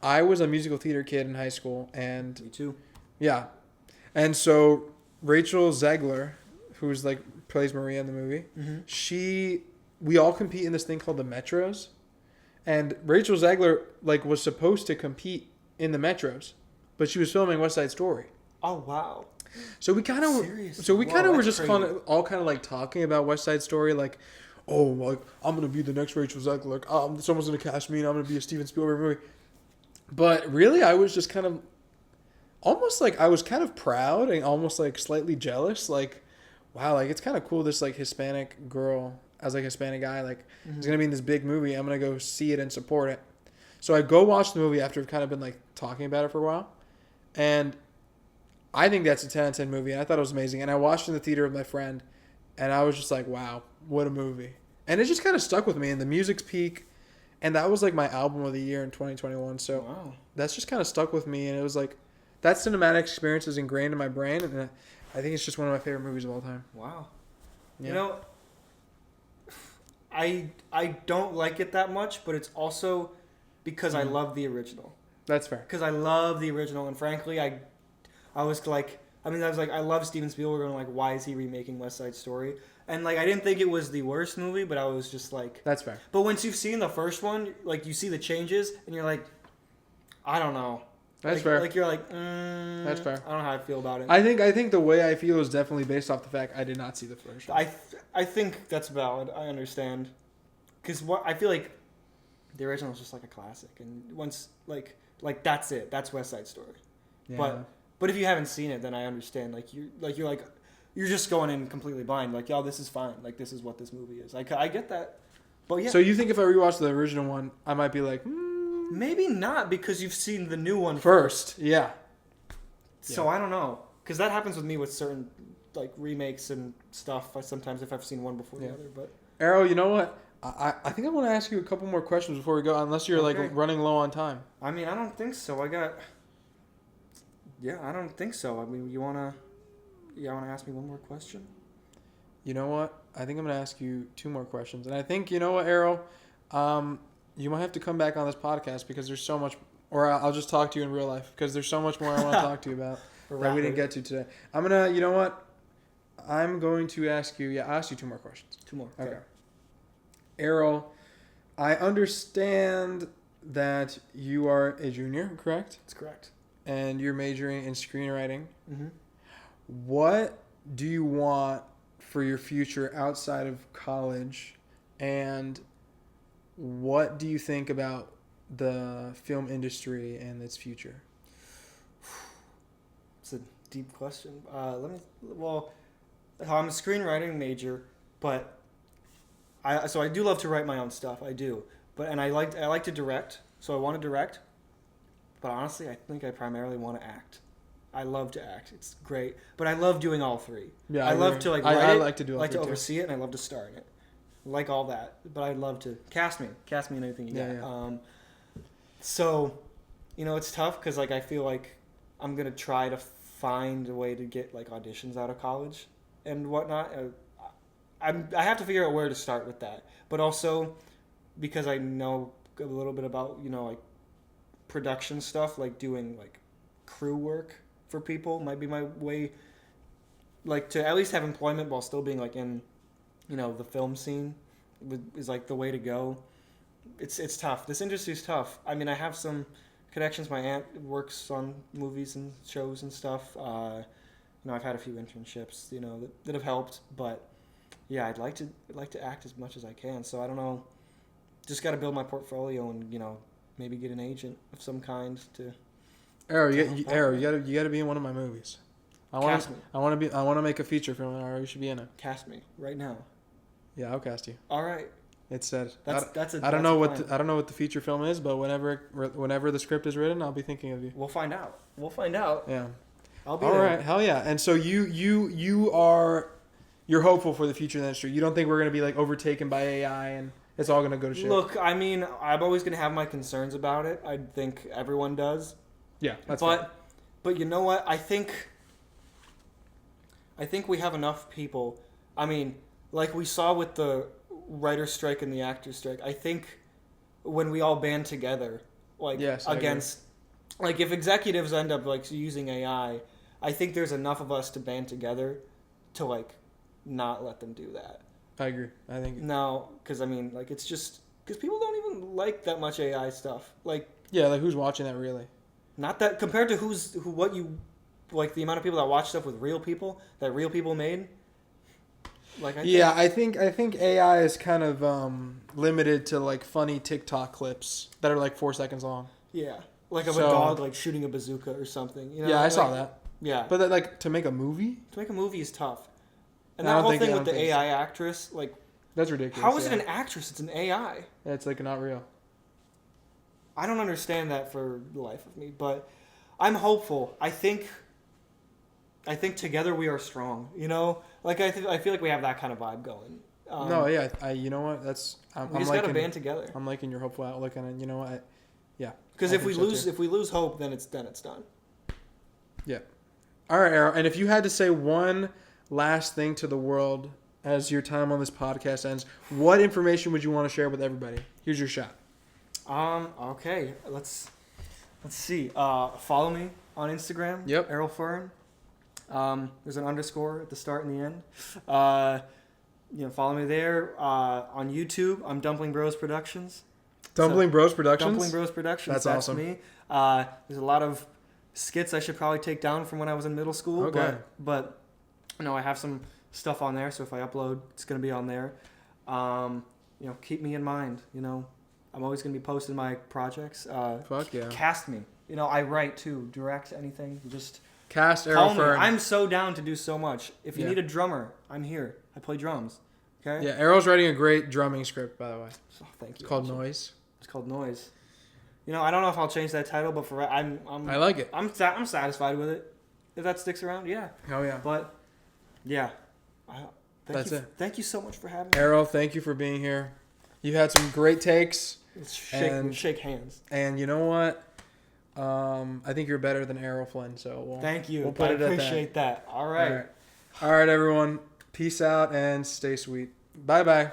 I was a musical theater kid in high school, and me too. Yeah, and so Rachel Zegler, who's plays Maria in the movie, we all compete in this thing called the Metros, And Rachel Zegler like was supposed to compete in the Metros, but she was filming West Side Story. Oh wow. So we kind of Seriously? were That's just crazy. all kind of like talking about West Side Story, like, oh, like I'm gonna be the next Rachel Zegler, like someone's gonna cast me and I'm gonna be a Steven Spielberg movie. But really, I was just kind of almost like I was kind of proud and almost like slightly jealous, like, wow, like it's kind of cool this like Hispanic girl as like a Hispanic guy like is gonna be in this big movie. I'm gonna go see it and support it. So I go watch the movie after I've kind of been like talking about it for a while, and I think that's a 10 out of 10 movie, and I thought it was amazing. And I watched it in the theater with my friend, and I was just like, wow, what a movie. And it just kind of stuck with me, and the music's peak, and that was like my album of the year in 2021. So Wow. that's just kind of stuck with me, and it was like, that cinematic experience is ingrained in my brain, and I think it's just one of my favorite movies of all time. Wow. Yeah. You know, I don't like it that much, but it's also because I love the original. That's fair. Because I love the original, and frankly, I was like, I love Steven Spielberg, and like, why is he remaking West Side Story? And like, I didn't think it was the worst movie, but I was just like, That's fair. but once you've seen the first one, like, you see the changes, and you're like, I don't know. That's like, fair. Like, you're like, That's fair. I don't know how I feel about it. I think the way I feel is definitely based off the fact I did not see the first one. I think that's valid. I understand. Because I feel like the original is just like a classic, and once like that's it. That's West Side Story. Yeah. But if you haven't seen it, then I understand. You're just going in completely blind. Like, yo, this is fine. Like, this is what this movie is. I get that. But yeah. So you think if I rewatch the original one, I might be like, Maybe not, because you've seen the new one first. Yeah. So I don't know, because that happens with me with certain like remakes and stuff. Sometimes if I've seen one before the other, but Errol, you know what? I think I want to ask you a couple more questions before we go, unless you're Okay. like running low on time. I mean, I don't think so. I don't think so. I mean, you wanna ask me one more question? You know what? I think I'm gonna ask you 2 more questions, and I think you know what, Errol, you might have to come back on this podcast because there's so much, or I'll just talk to you in real life because there's so much more I want to talk to you about that we didn't get to today. You know what? I'm going to ask you. Yeah, I'll ask you 2 more questions. 2 more. Okay. Errol, I understand that you are a junior, correct? That's correct. And you're majoring in screenwriting. Mm-hmm. What do you want for your future outside of college? And what do you think about the film industry and its future? It's a deep question. Well, I'm a screenwriting major, but I do love to write my own stuff. I do, and I like to direct. So I want to direct, but honestly, I think I primarily want to act. I love to act. It's great, but I love doing all 3. Yeah, I love to like write I it, like to do all like 3 to too. oversee it, and I love to star in it. Like all that, but I'd love to cast me in anything you got. Yeah. So, it's tough because like I feel like I'm gonna try to find a way to get like auditions out of college and whatnot. I have to figure out where to start with that, but also because I know a little bit about like production stuff, like doing like crew work for people might be my way, like to at least have employment while still being like in the film scene is like the way to go. It's tough. This industry is tough. I mean, I have some connections. My aunt works on movies and shows and stuff. I've had a few internships, that have helped. But yeah, I'd like to act as much as I can. So I don't know. Just got to build my portfolio and maybe get an agent of some kind to. Errol, you got to be in one of my movies. Cast me. I want to make a feature film, and Errol, you should be in it. Cast me right now. Yeah, I'll cast you. All right. It's said. I don't know what the feature film is, but whenever the script is written, I'll be thinking of you. We'll find out. Yeah. I'll be All there. right. Hell yeah. And so you're hopeful for the future of the industry. You don't think we're gonna be like overtaken by AI and it's all gonna go to shit. Look, I mean, I'm always gonna have my concerns about it. I think everyone does. Yeah, that's but you know what? I think we have enough people. I mean, like we saw with the writer's strike and the actor's strike. I think when we all band together, like against, like if executives end up like using AI, I think there's enough of us to band together to like not let them do that. I agree. I think No, because I mean, like it's just because people don't even like that much AI stuff. Like, Yeah, like who's watching that really? not that compared to what you like the amount of people that watch stuff with real people that real people made. Like, I think AI is kind of limited to like funny TikTok clips that are like 4 seconds long. yeah, like of a So- dog like shooting a bazooka or something. You know? Yeah, I saw Like, that. Yeah, But that, like to make a movie, to make a movie is tough. And I that don't whole think- thing I with the don't think AI actress, like, that's ridiculous. how is it yeah. an actress? It's an AI. It's like not real. I don't understand that for the life of me, but I'm hopeful. I think together we are strong. You know, like I feel like we have that kind of vibe going. No, yeah, you know what? I'm we just liking, gotta band together. I'm liking your hopeful outlook, and you know what? Yeah. Because I if we think so, lose, too. if we lose hope, then it's done. Yeah. All right, Errol. And if you had to say one last thing to the world as your time on this podcast ends, what information would you want to share with everybody? Here's your shot. Okay. Let's see. Follow me on Instagram. Yep. Errol Fern. There's an underscore at the start and the end. Follow me there. On YouTube, I'm Dumpling Bros Productions. Dumpling Bros Productions. Dumpling Bros Productions. That's awesome. Me. There's a lot of skits I should probably take down from when I was in middle school. Okay. But I have some stuff on there, so if I upload, it's gonna be on there. Keep me in mind. I'm always gonna be posting my projects. Fuck yeah. Cast me. I write too. Direct anything. Just Cast call Errol me. Fern. I'm so down to do so much. If you Yeah. need a drummer, I'm here. I play drums. Okay. Yeah, Errol's writing a great drumming script, by the way. Oh, thank you. It's called Noise. It's called Noise. I don't know if I'll change that title, but I like it. I'm satisfied with it. If that sticks around, yeah. Oh yeah. But yeah, That's it. Thank you so much for having me. Errol, thank you for being here. You had some great takes, Let's And- shake hands. and you know what? I think you're better than Errol Flynn. So Thank you. We'll put I it at that. appreciate that. All right. All right, everyone. Peace out and stay sweet. Bye bye.